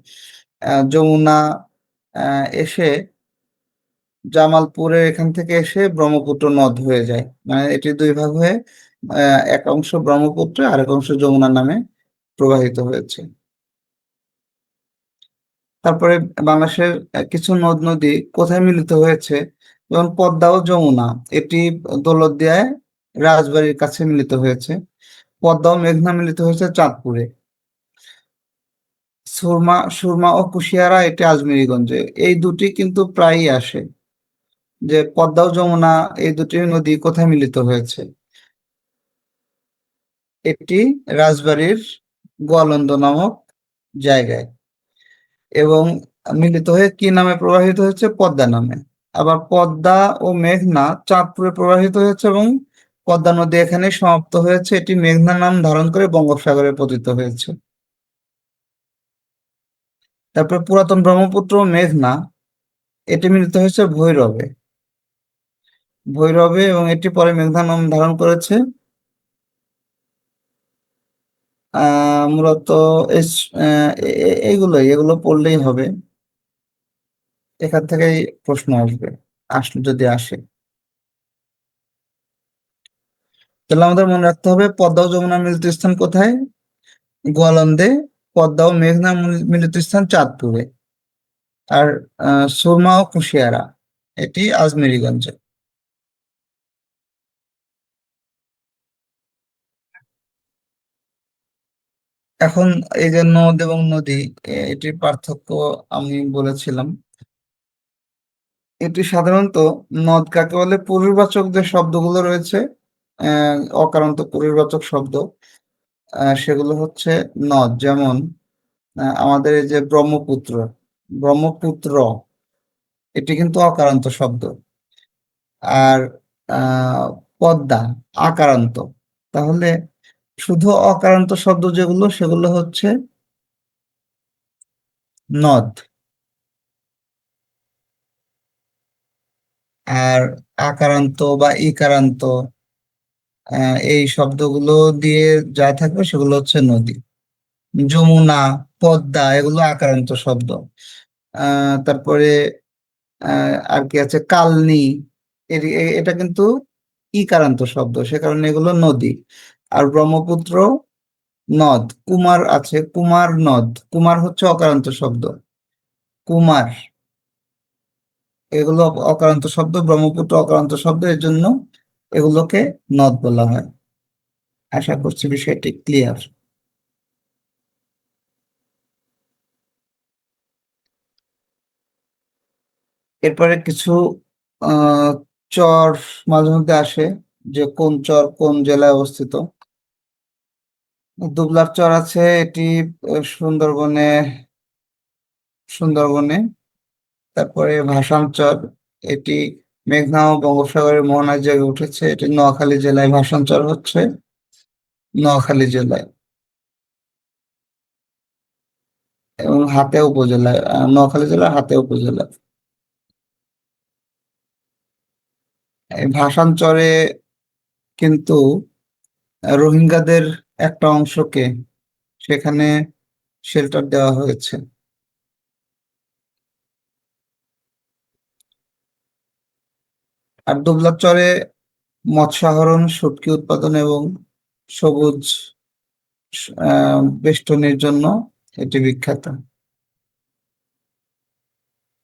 যমুনা এসে জামালপুরের এখান থেকে এসে ব্রহ্মপুত্র নদ হয়ে যায়, মানে এটি দুই ভাগ হয়ে এক অংশ ব্রহ্মপুত্র আর এক অংশ যমুনা নামে প্রবাহিত হয়েছে। তারপরে বাংলাদেশের কিছু নদ নদী কোথায় মিলিত হয়েছে, যেমন পদ্মা ও যমুনা, এটি দৌলতদিয়ায় রাজবাড়ির কাছে মিলিত হয়েছে। পদ্মা ও মেঘনা মিলিত হয়েছে চাঁদপুরে। সুরমা সুরমা ও কুশিয়ারা এটি আজমিরীগঞ্জে। এই দুটি কিন্তু প্রায়ই আসে, যে পদ্মা ও যমুনা এই দুটি নদী কোথায় মিলিত হয়েছে। এটি রাজবাড়ির গোয়ালন্দ নামক জায়গায়, এবং মিলিত হয়ে কি নামে প্রবাহিত হচ্ছে, পদ্মা নামে। আবার পদ্মা ও মেঘনা চাঁদপুরে প্রবাহিত হয়েছে, এবং পদ্মা নদী এখানে সমাপ্ত হয়েছে, এটি মেঘনা নাম ধারণ করে বঙ্গোপসাগরে পতিত হয়েছে। তারপর পুরাতন ব্রহ্মপুত্র ও মেঘনা এটি মিলিত হয়েছে ভৈরবে, ভৈরবে, এবং এটি পরে মেঘনা নাম ধারণ করেছে। মূলত এস- এইগুলোই, এগুলো পড়লেই হবে, এখান থেকেই প্রশ্ন আসবে, আসলে যদি আসে। তাহলে আমাদের মনে রাখতে হবে পদ্মা ও যমুনার মিলিত স্থান কোথায়, গোয়ালন্দে। পদ্মা ও মেঘনা মিলিত স্থান চাঁদপুরে। আর সুরমা ও কুশিয়ারা এটি আজমেরীগঞ্জে। এখন এই যে নদ এবং নদী, এটির পার্থক্য আমি বলেছিলাম। এটি সাধারণত, নদ কাকে বলে, পরিবাচক যে শব্দগুলো রয়েছে, অকারান্ত পরিবাচক শব্দ, সেগুলো হচ্ছে নদ। যেমন আমাদের এই যে ব্রহ্মপুত্র, ব্রহ্মপুত্র এটি কিন্তু অকারান্ত শব্দ। আর আহ পদ্মা আকারান্ত। তাহলে শুধু অকারান্ত শব্দ যেগুলো, সেগুলো হচ্ছে নদ। আর আকারান্ত বা ইকারান্ত, এই শব্দগুলো দিয়ে যা থাকবে সেগুলো হচ্ছে নদী। যমুনা, পদ্মা এগুলো আকারান্ত শব্দ। তারপরে আর কি আছে, কালনি, এটা কিন্তু ইকারান্ত শব্দ, সে কারণে এগুলো নদী। আর ব্রহ্মপুত্র নদ, কুমার আছে, কুমার নদ, কুমার হচ্ছে অকারান্ত শব্দ, কুমার, এগুলো অকারান্ত শব্দ, ব্রহ্মপুত্র অকারান্ত শব্দ, এর জন্য এগুলোকে নদ বলা হয়। আশা করছি বিষয়টি ক্লিয়ার। এরপরে কিছু আহ চর মাঝে মধ্যে আসে, যে কোন চর কোন জেলায় অবস্থিত। দুবলার চর আছে, এটি সুন্দরবনে, সুন্দরবনে। তারপরে ভাসান চর, এটি মেঘনা ও বঙ্গোপসাগরের মোহনায় জেগে উঠেছে, এটি নোয়াখালী জেলায়। ভাসান চর হচ্ছে নোয়াখালী জেলায়, এবং হাতে উপজেলায়, নোয়াখালী জেলার হাতে উপজেলা। এই ভাসান চরে কিন্তু রোহিঙ্গাদের একটা অংশকে সেখানে শেল্টার দেওয়া হয়েছে। আর দুবলার চরে মৎস্য আহরণ, শুটকি উৎপাদন এবং সবুজ বেষ্টনীর জন্য এটি বিখ্যাত।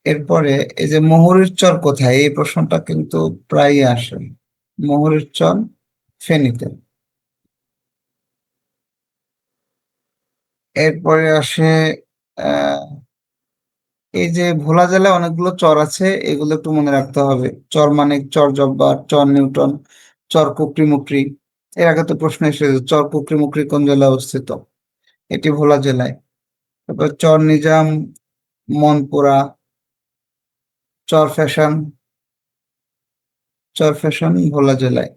এরপরে এই যে মুহুরীর চর কোথায়, এই প্রশ্নটা কিন্তু প্রায়ই আসে। মুহুরীর চর ফেনীতে। এরপরে আসে আহ এই যে ভোলা জেলায় অনেকগুলো চর আছে, এগুলো একটু মনে রাখতে হবে। চর মানিক, চর জব্বার, চর নিউটন, চর কুকরিমুকরি। এর আগে তো প্রশ্ন এসেছে চর কুকরিমুকরি কোন জেলায় অবস্থিত। এটি ভোলা জেলায়। তারপর চর নিজাম, মনপুরা, চর ফ্যাশন, চর ফ্যাশন ভোলা জেলায়।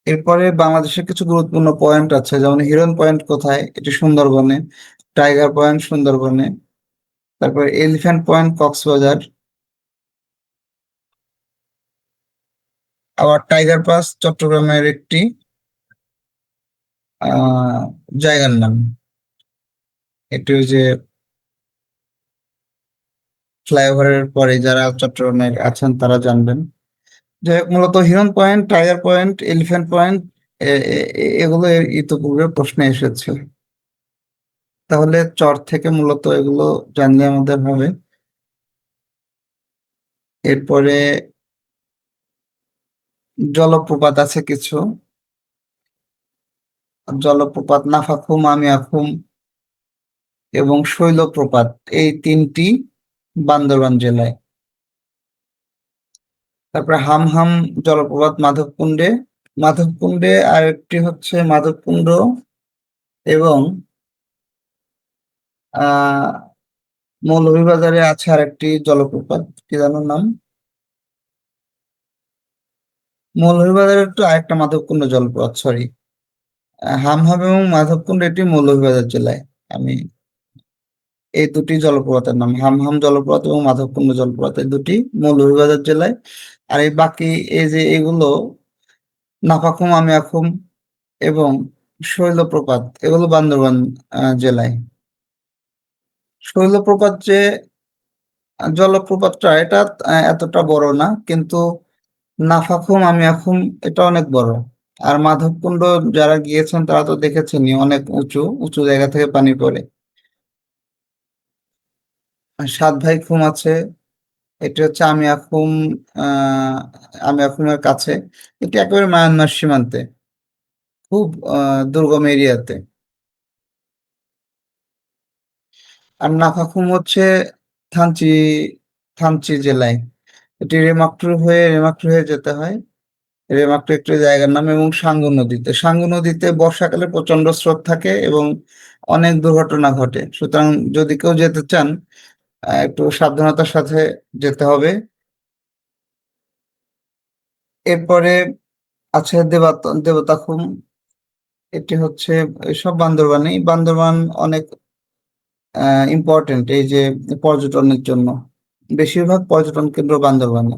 এরপরে বাংলাদেশের কিছু গুরুত্বপূর্ণ পয়েন্ট আছে, যেমন হিরন পয়েন্ট কোথায়, এটি সুন্দরবনে। টাইগার পয়েন্ট সুন্দরবনে। তারপর এলিফ্যান্ট পয়েন্ট কক্সবাজার। আবার টাইগার পাস চট্টগ্রামের একটি আহ জায়গার নাম। এটি ওই যে ফ্লাইওভারের পরে যারা চট্টগ্রামে আছেন তারা জানবেন। যাই হোক, মূলত Hiron point, tiger point, elephant point এগুলো ইতিপূর্বে প্রশ্নে এসেছে। তাহলে চর থেকে মূলত এগুলো জানলে আমাদের হবে। এরপরে জলপ্রপাত আছে কিছু। জলপ্রপাত নাফাখুম, আমিয়াখুম এবং শৈলপ্রপাত, এই তিনটি বান্দরবান জেলায়। তারপরে হামহাম জলপ্রপাত মাধবকুণ্ডে। মাধবকুণ্ডে আরেকটি হচ্ছে মাধবকুণ্ড এবং আহ মৌলভীবাজারে আছে আরেকটি জলপ্রপাত, কি জানো নাম? মৌলভীবাজারের তো আরেকটা মাধবকুণ্ড জলপ্রপাত, সরি। হামহাম এবং মাধবকুণ্ড এটি মৌলভীবাজার জেলায়। আমি এই দুটি জলপ্রপাতের নাম, হামহাম জলপ্রপাত এবং মাধবকুণ্ড জলপ্রপাত, এই দুটি মৌলভীবাজার জেলায়। আর এই বাকি এই যে এগুলো নাফাখুম, আমিয়াখুম এবং শৈলপ্রপাত, এগুলো বান্দরবান জেলায়। শৈলপ্রপাত যে জলপ্রপাতটা, এটা এতটা বড় না, কিন্তু নাফাখুম, আমিয়াখুম এটা অনেক বড়। আর মাধবকুণ্ড যারা গিয়েছেন তারা তো দেখেছেনই, অনেক উঁচু উঁচু জায়গা থেকে পানি পড়ে। আর সাত ভাই খুম আছে, এটি হচ্ছে আমিয়াখুম। আহ আমিয়াখুমের কাছে, এটি একেবারে মায়ানমার সীমান্তে, খুব দুর্গম এরিয়াতে। আর নাফাখুম হচ্ছে থানচি, থানচি জেলায়। এটি রেমাক্টু হয়ে যেতে হয়। রেমাক্টু একটি জায়গার নাম। এবং সাঙ্গু নদীতে, সাঙ্গু নদীতে বর্ষাকালে প্রচন্ড স্রোত থাকে এবং অনেক দুর্ঘটনা ঘটে। সুতরাং যদি কেউ যেতে চান, একটু সাবধানতার সাথে যেতে হবে। এরপরে আছে দেবতাখুম। এটি হচ্ছে এসব বান্দরবানে। বান্দরবান অনেক ইম্পর্টেন্ট এই যে পর্যটনের জন্য, বেশিরভাগ পর্যটন কেন্দ্র বান্দরবানে।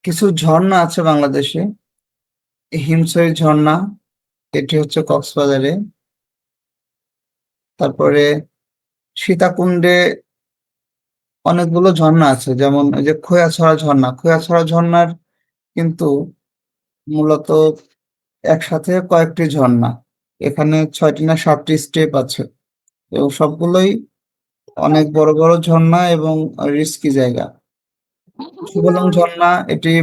কিছু ঝর্ণা আছে বাংলাদেশে। হিমছড়ি ঝর্ণা, এটি হচ্ছে কক্সবাজারে। তারপরে সীতাকুণ্ডে অনেকগুলো ঝর্ণা আছে, যেমন ওই যে খোয়াছড়া ঝর্ণা। খোয়াছড়া ঝর্ণার কিন্তু মূলত একসাথে কয়েকটি ঝর্ণা, এখানে 6টি না 7টি স্টেপ আছে এবং সবগুলোই অনেক বড় বড় ঝর্ণা এবং রিস্কি জায়গা। সুবলং ঝর্ণা, এটি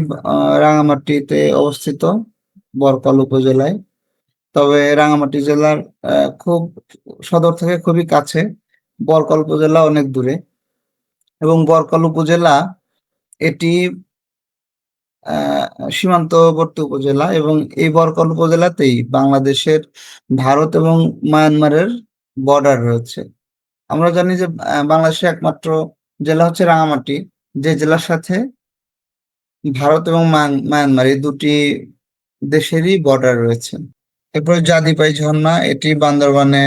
রাঙামাটিতে অবস্থিত, বরকল উপজেলায়। তবে রাঙামাটি জেলার খুব সদর থেকে খুবই কাছে, বরকল উপজেলা অনেক দূরে। এবং বরকল উপজেলা এটি সীমান্তবর্তী উপজেলা, এবং এই বরকল উপজেলাতেই বাংলাদেশের ভারত এবং মায়ানমারের বর্ডার রয়েছে। আমরা জানি যে বাংলাদেশের একমাত্র জেলা হচ্ছে রাঙামাটি, যে জেলার সাথে ভারত এবং মায়ানমার এই দুটি দেশেরই বর্ডার রয়েছে। এরপর জাদিপাই ঝর্ণা, এটি বান্দরবানে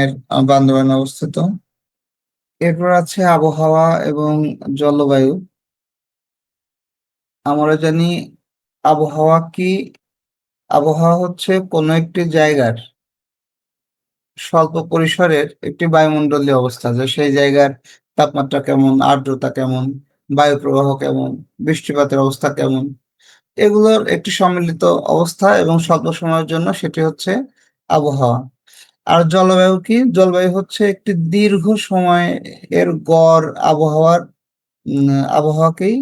অবস্থিত। এরপর আছে আবহাওয়া এবং জলবায়ু। আমরা জানি আবহাওয়া কি? আবহাওয়া হচ্ছে কোনো একটি জায়গার স্বল্প পরিসরের একটি বায়ুমণ্ডলীয় অবস্থা, যে সেই জায়গার তাপমাত্রা কেমন, আর্দ্রতা কেমন, বায়ু প্রবাহ কেমন, বৃষ্টিপাতের অবস্থা কেমন, এগুলোর একটি সম্মিলিত অবস্থা এবং স্বল্প সময়ের জন্য সেটি হচ্ছে আবহাওয়া। আর জলবায়ু কি? জলবায়ু হচ্ছে একটি দীর্ঘ সময় এর গড় আবহাওয়ার আবহাওয়াকেই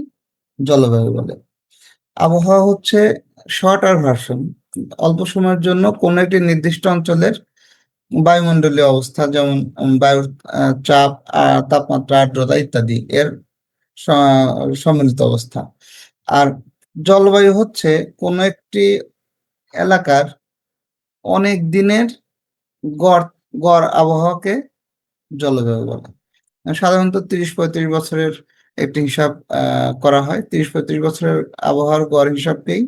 জলবায়ু বলে। আবহাওয়া হচ্ছে শর্টার ভার্সন, অল্প সময়ের জন্য কোনো একটি নির্দিষ্ট অঞ্চলের বায়ুমণ্ডলীয় অবস্থা, যেমন বায়ুর চাপ, তাপমাত্রা, আর্দ্রতা ইত্যাদি এর সম্মিলিত অবস্থা। আর জলবায়ু হচ্ছে কোনো একটি এলাকার অনেক দিনের গড় গড় আবহাওয়াকে জলবায়ু বলে। সাধারণত 30-35 বছরের একটি হিসাব করা হয়। 30-35 বছরের আবহাওয়ার গড় হিসাবকেই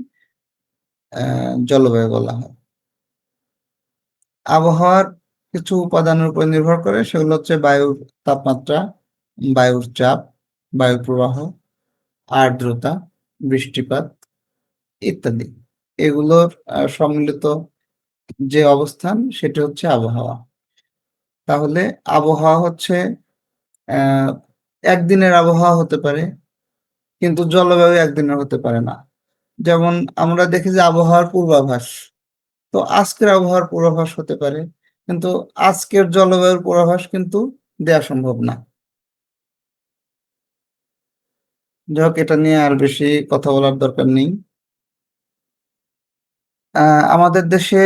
জলবায়ু বলা হয়। আবহাওয়ার কিছু উপাদানের উপর নির্ভর করে, সেগুলো হচ্ছে বায়ুর তাপমাত্রা, বায়ুর চাপ, বায়ু প্রবাহ, আর্দ্রতা, বৃষ্টিপাত ইত্যাদি। এগুলোর সম্মিলিত যে অবস্থান সেটি হচ্ছে আবহাওয়া। তাহলে আবহাওয়া হচ্ছে আহ একদিনের আবহাওয়া হতে পারে, কিন্তু জলবায়ু একদিনের হতে পারে না। যেমন আমরা দেখি যে আবহাওয়ার পূর্বাভাস, তো আজকের আবহাওয়ার পূর্বাভাস হতে পারে, কিন্তু আজকের জলবায়ুর পূর্বাভাস কিন্তু দেওয়া সম্ভব না। যাই হোক, এটা নিয়ে আর বেশি কথা বলার দরকার নেই। আমাদের দেশে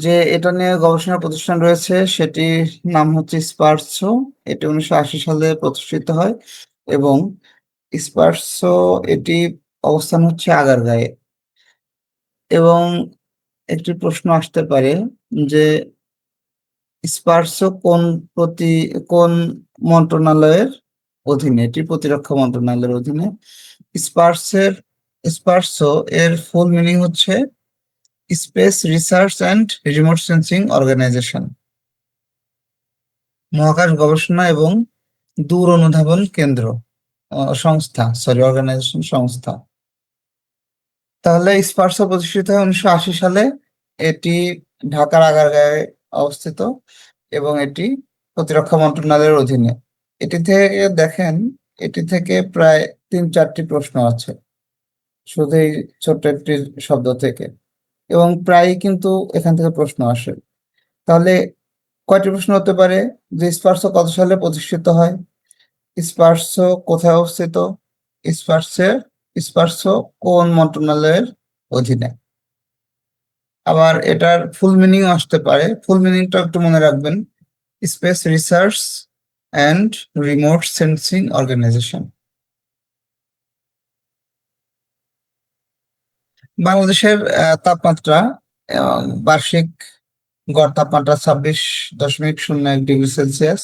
যে এটা নিয়ে গবেষণা প্রতিষ্ঠান রয়েছে সেটির নাম হচ্ছে স্পারসো। এটি 1980 সালে প্রতিষ্ঠিত হয় এবং স্পারসো এটি অবস্থান হচ্ছে আগারগাঁয়ে। এবং একটি প্রশ্ন আসতে পারে যে স্পারসো কোন মন্ত্রণালয়ের অধীনে? এটি প্রতিরক্ষা মন্ত্রণালয়ের অধীনে। স্পারসের স্পারসো এর ফুল মিনিং হচ্ছে space research and remote sensing organisation, মহাকাশ গবেষণা এবং দূর অনুধাবন কেন্দ্র অর্গানাইজেশন সংস্থা। তাহলে স্পারসো প্রতিষ্ঠিত হয় 1980 সালে। এটি ঢাকার আগারগাঁয়ে অবস্থিত এবং এটি প্রতিরক্ষা মন্ত্রণালয়ের অধীনে। এটি থেকে দেখেন, এটি থেকে প্রায় 3-4টি প্রশ্ন আছে শুধু এই ছোট্ট একটি শব্দ থেকে, এবং প্রায়ই কিন্তু এখান থেকে প্রশ্ন আসে। তাহলে কয়টি প্রশ্ন হতে পারে? যে স্পারসো কত সালে প্রতিষ্ঠিত হয়, স্পারসো কোথায় অবস্থিত, স্পারসের স্পারসো কোন মন্ত্রণালয়ের অধীনে। আবার এটার ফুল মিনিং আসতে পারে, ফুল মিনিংটা একটু মনে রাখবেন, space research and remote sensing organisation. বাংলাদেশের তাপমাত্রা, বার্ষিক গড় তাপমাত্রা 26.01 ডিগ্রি সেলসিয়াস।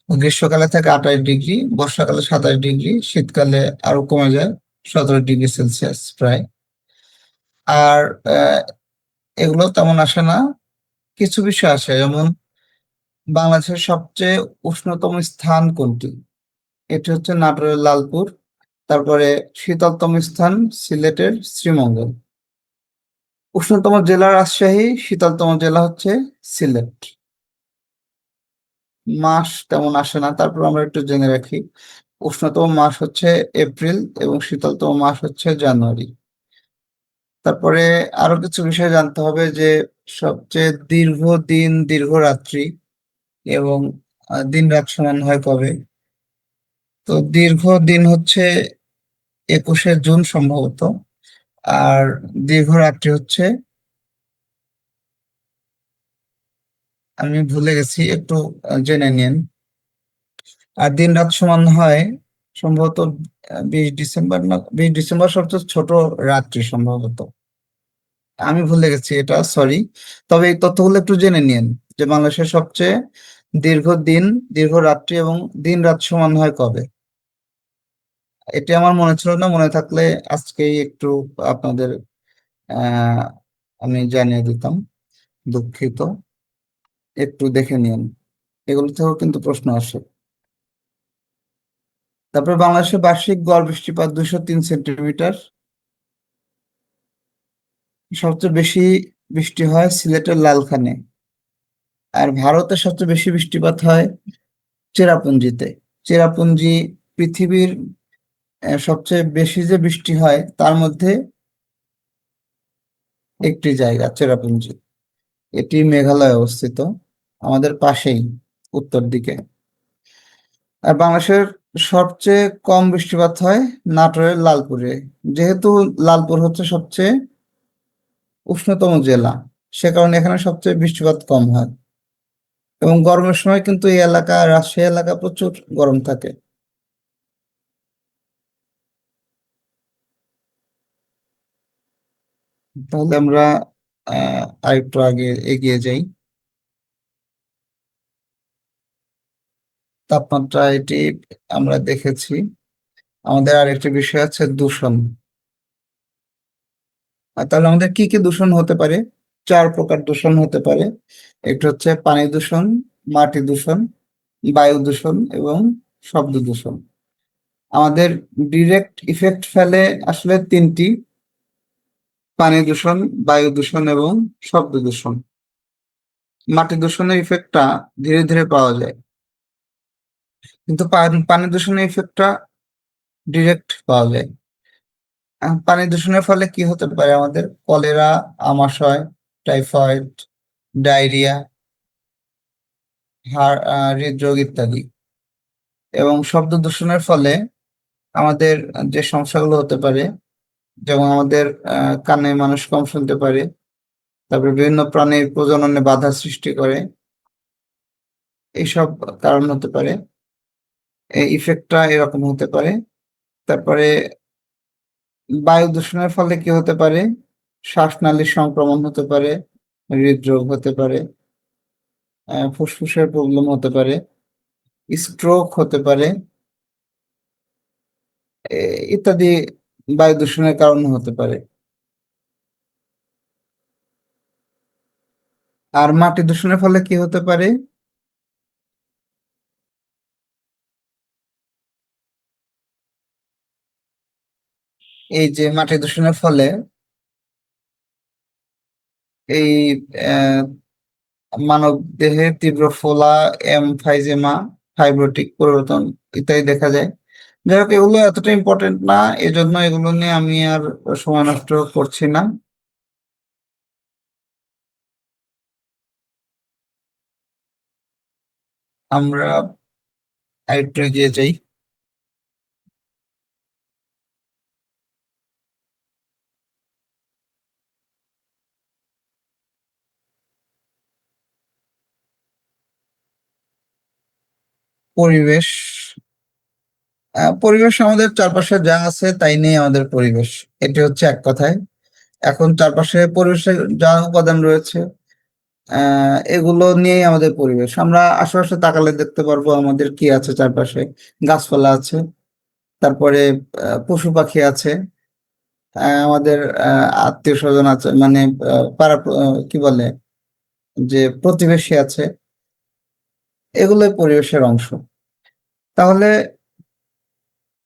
গ্রীষ্মকালে থাকে 28 ডিগ্রি, বর্ষাকালে 27 ডিগ্রি, শীতকালে আরো কমে যায় 17 ডিগ্রি সেলসিয়াস প্রায়। আর এগুলো তেমন আসে না, কিছু বিষয় আসে, যেমন বাংলাদেশের সবচেয়ে উষ্ণতম স্থান কোনটি? এটি হচ্ছে নাটোরের লালপুর। তারপরে শীতলতম স্থান সিলেটের শ্রীমঙ্গল। উষ্ণতম জেলা রাজশাহী, শীতলতম জেলা হচ্ছে সিলেট। মাস তেমন আসে না, তারপর আমরা একটু জেনে রাখি। উষ্ণতম মাস হচ্ছে এপ্রিল এবং শীতলতম মাস হচ্ছে জানুয়ারি। তারপরে আরো কিছু বিষয় জানতে হবে, যে সবচেয়ে দীর্ঘ দিন, দীর্ঘ রাত্রি এবং দিন রাত সমান হয় কবে? তো দীর্ঘ দিন হচ্ছে 21শে জুন সম্ভবত, আর দীর্ঘ রাত্রি হচ্ছে, আমি ভুলে গেছি, একটু জেনে নিন। আর দিন রাত সমান হয় সম্ভবত 20 ডিসেম্বর, না 20 ডিসেম্বর সবচেয়ে ছোট রাত্রি সম্ভবত, আমি ভুলে গেছি এটা, সরি। তবে এই তথ্যগুলো একটু জেনে নিন, যে বাংলাদেশের সবচেয়ে দীর্ঘ দিন, দীর্ঘ রাত্রি এবং দিন রাত সমান হয় কবে। এটি আমার মনে ছিল না, মনে থাকলে আজকেই একটু আপনাদের আহ আমি জানিয়ে দিতাম, দুঃখিত। একটু দেখে নিন, এগুলো থেকেও কিন্তু প্রশ্ন আসে। তারপরে বাংলাদেশের বার্ষিক গড় বৃষ্টিপাত 203 সেন্টিমিটার। সবচেয়ে বেশি বৃষ্টি হয় সিলেটের লালখানে। আর ভারতে সবচেয়ে বেশি বৃষ্টিপাত হয় চেরাপুঞ্জিতে। চেরাপুঞ্জি পৃথিবীর সবচেয়ে বেশি যে বৃষ্টি হয় তার মধ্যে একটি জায়গা, চেরাপুঞ্জি। এটি মেঘালয়ে অবস্থিত, আমাদের পাশেই, উত্তর দিকে। আর বাংলাদেশের সবচেয়ে কম বৃষ্টিপাত হয় নাটোরের লালপুরে। যেহেতু লালপুর হচ্ছে সবচেয়ে উষ্ণতম জেলা, সে কারণে এখানে সবচেয়ে বৃষ্টিপাত কম হয়। এবং গরমের সময় কিন্তু এই এলাকা, রাজশাহী এলাকা প্রচুর গরম থাকে। তাহলে আমরা আরেকটু আগে এগিয়ে যাই। তাপমাত্রা এটি আমরা দেখেছি। আমাদের আরেকটি বিষয় আছে দূষণ। তাহলে আমাদের কি কি দূষণ হতে পারে? 4 প্রকার দূষণ হতে পারে। একটা হচ্ছে পানি দূষণ, মাটি দূষণ, বায়ু দূষণ এবং শব্দ দূষণ। আমাদের ডিরেক্ট ইফেক্ট ফেলে আসলে 3টি: পানি দূষণ, বায়ু দূষণ এবং শব্দ দূষণ। মাটি দূষণের ইফেক্টটা ধীরে ধীরে পাওয়া যায়, কিন্তু পানি দূষণের ইফেক্টটা ডিরেক্ট পাওয়া যায়। পানি দূষণের ফলে কি হতে পারে? আমাদের কলেরা, আমাশয়, টাইফয়েড, ডায়রিয়া, হৃদরোগ ইত্যাদি। এবং শব্দ দূষণের ফলে আমাদের যে সমস্যাগুলো হতে পারে, যেমন আমাদের কানে মানুষ কম শুনতে পারে, তারপরে বিভিন্ন প্রাণীর প্রজননে বাধা সৃষ্টি করে, এইসব কারণ হতে পারে। এই ইফেক্টটা এরকম হতে পারে। তারপরে বায়ু দূষণের ফলে কি হতে পারে? শ্বাসনালীর সংক্রমণ হতে পারে, হৃদরোগ হতে পারে, ফুসফুসের প্রবলেম হতে পারে, স্ট্রোক হতে পারে, ইত্যাদি বায়ু দূষণের কারণে হতে পারে। আর মাটি দূষণের ফলে কি হতে পারে? এই যে মাটি দূষণের ফলে এই আহ, মানব দেহে তীব্র ফোলা, এমফাইজেমা, ফাইব্রোটিক পরিবর্তন ইত্যাদি দেখা যায়। যাই হোক, এগুলো এতটা ইম্পর্টেন্ট না, এজন্য এগুলো নিয়ে আমি আর সময় নষ্ট করছি না। আমরা আরেকটু এগিয়ে যাই। পরিবেশ। পরিবেশ আমাদের চারপাশে যা আছে তাই নিয়ে আমাদের পরিবেশ, এটি হচ্ছে এক কথায়। এখন চারপাশে পরিবেশে যা উপাদান রয়েছে, এগুলো নিয়েই আমাদের পরিবেশ। আমরা আশেপাশে তাকালে দেখতে পারবো আমাদের কি আছে চারপাশে। গাছপালা আছে, তারপরে পশু পাখি আছে, আমাদের আত্মীয় স্বজন আছে, মানে কি বলে, যে প্রতিবেশী আছে, এগুলোই পরিবেশের অংশ। তাহলে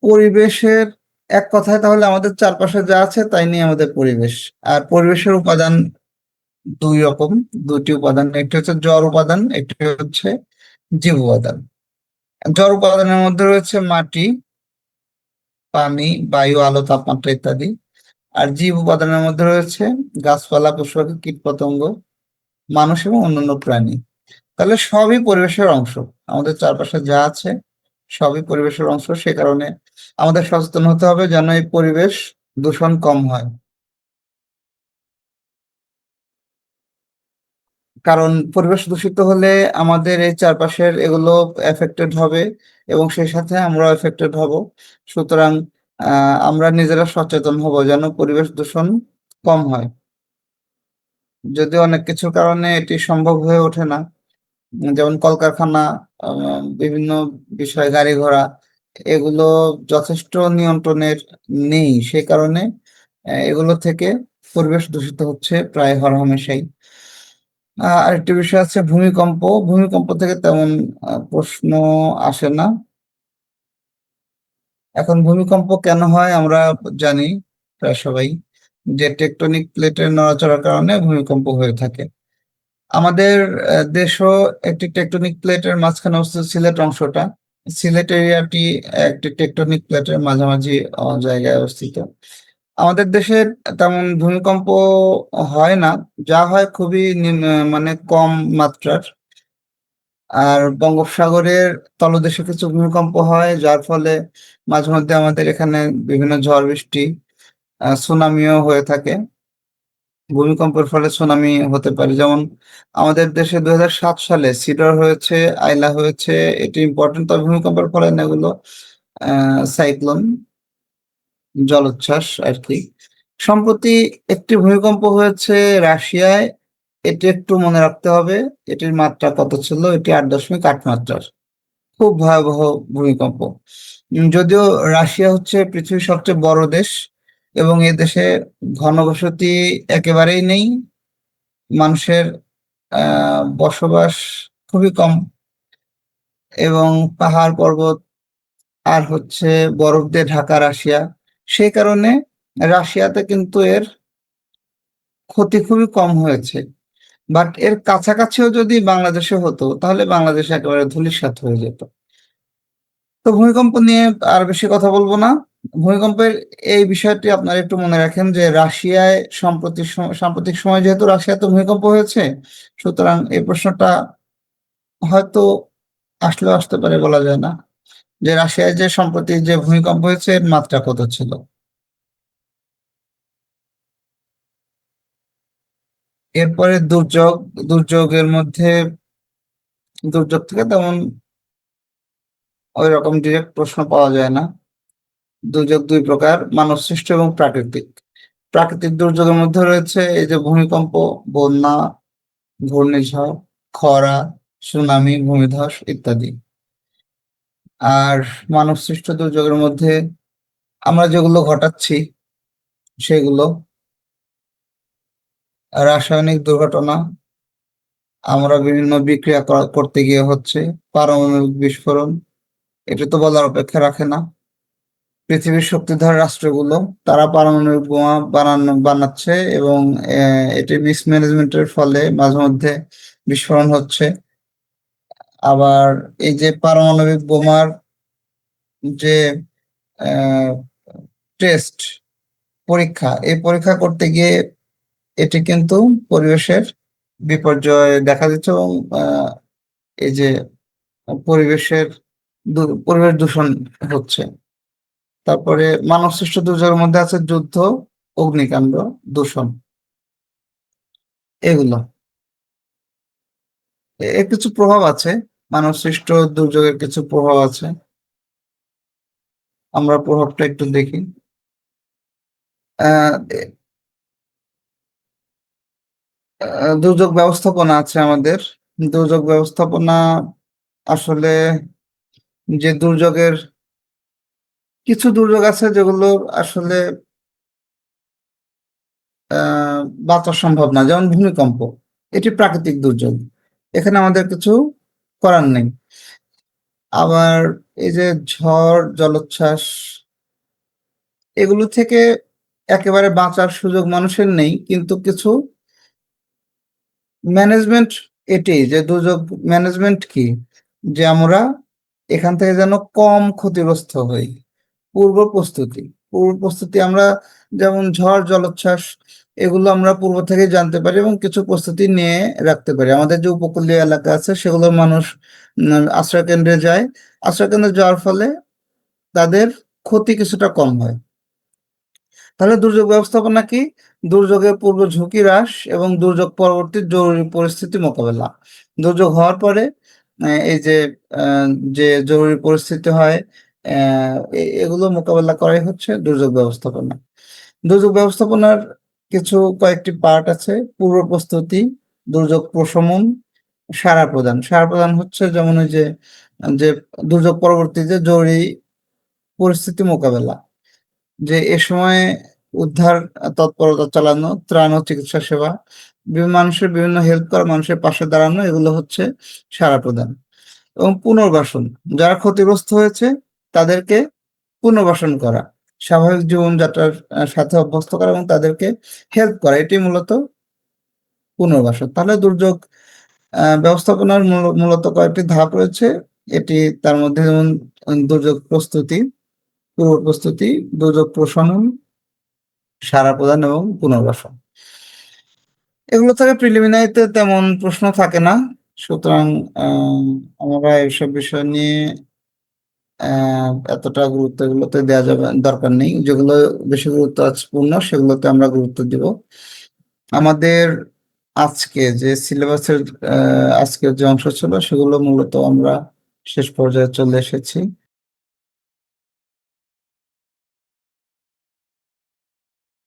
পরিবেশের এক কথায় তাহলে আমাদের চারপাশে যা আছে তাই নিয়ে আমাদের পরিবেশ। আর পরিবেশের উপাদান 2 রকম, 2টি উপাদান, একটি হচ্ছে জড় উপাদান, একটি হচ্ছে জীব উপাদান। জড় উপাদানের মধ্যে রয়েছে মাটি, পানি, বায়ু, আলো, তাপমাত্রা ইত্যাদি। আর জীব উপাদানের মধ্যে রয়েছে গাছপালা, পশু পাখি, কীট পতঙ্গ, মানুষ এবং অন্যান্য প্রাণী। তাহলে সবই পরিবেশের অংশ। আমাদের চারপাশে যা আছে সবই পরিবেশের অংশ। সে কারণে আমাদের সচেতন হতে হবে যেন এই পরিবেশ দূষণ কম হয়। কারণ পরিবেশ দূষিত হলে আমাদের এই চারপাশের এগুলো এফেক্টেড হবে এবং সেই সাথে আমরা এফেক্টেড হব। সুতরাং আমরা নিজেরা সচেতন হব যেন পরিবেশ দূষণ কম হয়। যদি অনেক কিছুর কারণে এটি সম্ভব হয়ে ওঠে না, যেমন কলকারখানা, বিভিন্ন বিষয়, গাড়ি ঘোড়া, এগুলো যথেষ্ট নিয়ন্ত্রণের নেই, সে কারণে এগুলো থেকে পরিবেশ দূষিত হচ্ছে প্রায় হরহামেশাই। আরেকটি বিষয় আছে ভূমিকম্প। ভূমিকম্প থেকে তেমন প্রশ্ন আসে না। এখন ভূমিকম্প কেন হয় আমরা জানি প্রায় সবাই, যে টেকটনিক প্লেটের নড়াচড়ার কারণে ভূমিকম্প হয়ে থাকে। আমাদের দেশও একটি টেকটনিক প্লেটের মাঝখানে অবস্থিত। সিলেট অংশটা, সিলেট এরিয়াটি একটি টেকটনিক প্লেটের মাঝামাঝি জায়গায় অবস্থিত। আমাদের দেশে তেমন ভূমিকম্প হয় না, যা হয় খুবই মানে কম মাত্রার। আর বঙ্গোপসাগরের তলদেশে কিছু ভূমিকম্প হয়, যার ফলে মাঝে মধ্যে আমাদের এখানে বিভিন্ন ঝড় বৃষ্টি, সুনামিও হয়ে থাকে। ভূমিকম্পের ফলে সুনামি হতে পারে। যেমন আমাদের দেশে ২০০৭ সালে সিডর হয়েছে, আইলা হয়েছে। এটি ইম্পর্টেন্ট। তবে ভূমিকম্পের ফলে না এগুলো সাইক্লোন, জলোচ্ছ্বাস আরকি। সম্প্রতি একটি ভূমিকম্প হয়েছে রাশিয়ায়। এটি একটু মনে রাখতে হবে। এটির মাত্রা কত ছিল? এটি ৮.৮ মাত্রার। খুব ভয়াবহ ভূমিকম্প। যদিও রাশিয়া হচ্ছে পৃথিবীর সবচেয়ে বড় দেশ এবং এ দেশে ঘনবসতি একেবারেই নেই। মানুষের বসবাস খুবই কম এবং পাহাড় পর্বত আর হচ্ছে বরফ দিয়ে ঢাকা রাশিয়া। সেই কারণে রাশিয়াতে কিন্তু এর ক্ষতি খুবই কম হয়েছে। বাট এর কাছাকাছিও যদি বাংলাদেশে হতো তাহলে বাংলাদেশ একেবারে ধূলিসাৎ হয়ে যেত। তো ভূমিকম্প নিয়ে আর বেশি কথা বলবো না। ভূমিকম্পের এই বিষয়টি আপনারা একটু মনে রাখেন যে রাশিয়ায় সাম্প্রতিক সময় যেহেতু রাশিয়াতে ভূমিকম্প হয়েছে, সুতরাং এই প্রশ্নটা হয়তো আসলেও আসতে পারে, বলা যায় না। যে রাশিয়ায় যে সম্প্রতি যে ভূমিকম্প হয়েছে এর মাত্রা কত ছিল। এরপরে দুর্যোগ। দুর্যোগের মধ্যে দুর্যোগ থেকে তেমন ওই রকম ডিরেক্ট প্রশ্ন পাওয়া যায় না। দুর্যোগ দুই প্রকার: মানব সৃষ্ট এবং প্রাকৃতিক। প্রাকৃতিক দুর্যোগের মধ্যে রয়েছে এই যে ভূমিকম্প, বন্যা, ঘূর্ণিঝড়, খরা, সুনামি, ভূমিধস ইত্যাদি। আর মানব সৃষ্ট দুর্যোগের মধ্যে আমরা যেগুলো ঘটাচ্ছি সেগুলো: রাসায়নিক দুর্ঘটনা, আমরা বিভিন্ন বিক্রিয়া করতে গিয়ে হচ্ছে, পারমাণবিক বিস্ফোরণ, এটা তো বলার অপেক্ষা রাখে না। পৃথিবীর শক্তিধর রাষ্ট্রগুলো তারা পারমাণবিক বোমা বানাচ্ছে এবং এটি মিসম্যানেজমেন্টের ফলে মাঝে মধ্যে বিস্ফোরণ হচ্ছে। আবার এই যে পারমাণবিক বোমার যে টেস্ট, পরীক্ষা, এই পরীক্ষা করতে গিয়ে এটি কিন্তু পরিবেশের বিপর্যয় দেখা দিচ্ছে এবং এই যে পরিবেশের পরিবেশ দূষণ হচ্ছে। তারপরে মানব সৃষ্ট দুর্যোগের মধ্যে আছে যুদ্ধ, অগ্নিকাণ্ড, দূষণ, এগুলো। এর কিছু প্রভাব আছে, মানব সৃষ্ট দুর্যোগের কিছু প্রভাব আছে। আমরা প্রভাবটা একটু দেখি। আহ দুর্যোগ ব্যবস্থাপনা আছে আমাদের। দুর্যোগ ব্যবস্থাপনা আসলে যে দুর্যোগের কিছু দুর্যোগ আছে যেগুলো আসলে আহ বাঁচা সম্ভব না, যেমন ভূমিকম্প। এটি প্রাকৃতিক দুর্যোগ, এখানে আমাদের কিছু করার নেই। আবার এই যে ঝড়, জলোচ্ছ্বাস, এগুলো থেকে একেবারে বাঁচার সুযোগ মানুষের নেই, কিন্তু কিছু ম্যানেজমেন্ট। এটি যে দুর্যোগ ম্যানেজমেন্ট কি, যে আমরা এখান থেকে যেন কম ক্ষতিগ্রস্ত হই। পূর্ব প্রস্তুতি আমরা, যেমন ঝড়, জলোচ্ছ্বাস, এগুলো আমরা পূর্ব থেকে জানতে পারি এবং কিছু প্রস্তুতি নিয়ে রাখতে পারি। আমাদের যে উপকূলীয় এলাকা আছে সেগুলোর মানুষ আশ্রয় কেন্দ্রে যায়। আশ্রয় কেন্দ্রে যাওয়ার ফলে তাদের ক্ষতি কিছুটা কম হয়। তাহলে দুর্যোগ ব্যবস্থাপনা কি? দুর্যোগের পূর্ব ঝুঁকি হ্রাস এবং দুর্যোগ পরবর্তী জরুরি পরিস্থিতি মোকাবেলা। দুর্যোগ হওয়ার পরে এই যে আহ, যে জরুরি পরিস্থিতি হয়, এগুলো মোকাবেলা করাই হচ্ছে দুর্যোগ ব্যবস্থাপনা। দুর্যোগ ব্যবস্থাপনার কয়েকটি পার্ট আছে: পূর্ব প্রস্তুতি, দুর্যোগ প্রশমন, সাড়া প্রদান। সাড়া প্রদান হচ্ছে যেমন ওই যে যে দুর্যোগ পরবর্তী যে জরুরি পরিস্থিতি মোকাবেলা, যে এ সময়ে উদ্ধার তৎপরতা চালানো, ত্রাণ ও চিকিৎসা সেবা, মানুষের বিভিন্ন হেল্প করা, মানুষের পাশে দাঁড়ানো, এগুলো হচ্ছে সাড়া প্রদান। এবং পুনর্বাসন, যারা ক্ষতিগ্রস্ত হয়েছে তাদেরকে পুনর্বাসন করা, স্বাভাবিক জীবনযাত্রার সাথে অভ্যস্ত করা এবং তাদেরকে হেল্প করা, এটি মূলত পুনর্বাসন। তাহলে দুর্যোগ ব্যবস্থাপনার মূলত কয়েকটি ধাপ রয়েছে। এটি তার মধ্যে যেমন দুর্যোগ প্রস্তুতি, পূর্ব প্রস্তুতি, দুর্যোগ প্রশমন, সাড়া প্রদান এবং পুনর্বাসন। এগুলো থেকে প্রিলিমিনারিতে তেমন প্রশ্ন থাকে না। সুতরাং আমরা এইসব বিষয় নিয়ে এতটা গুরুত্ব এগুলোতে দেওয়া যাবে দরকার নেই। যেগুলো বেশি গুরুত্বপূর্ণ সেগুলোতে আমরা গুরুত্ব দিব। আমাদের আজকে যে সিলেবাসের আজকের যে অংশ ছিল সেগুলো মূলত আমরা শেষ পর্যায়ে চলে এসেছি।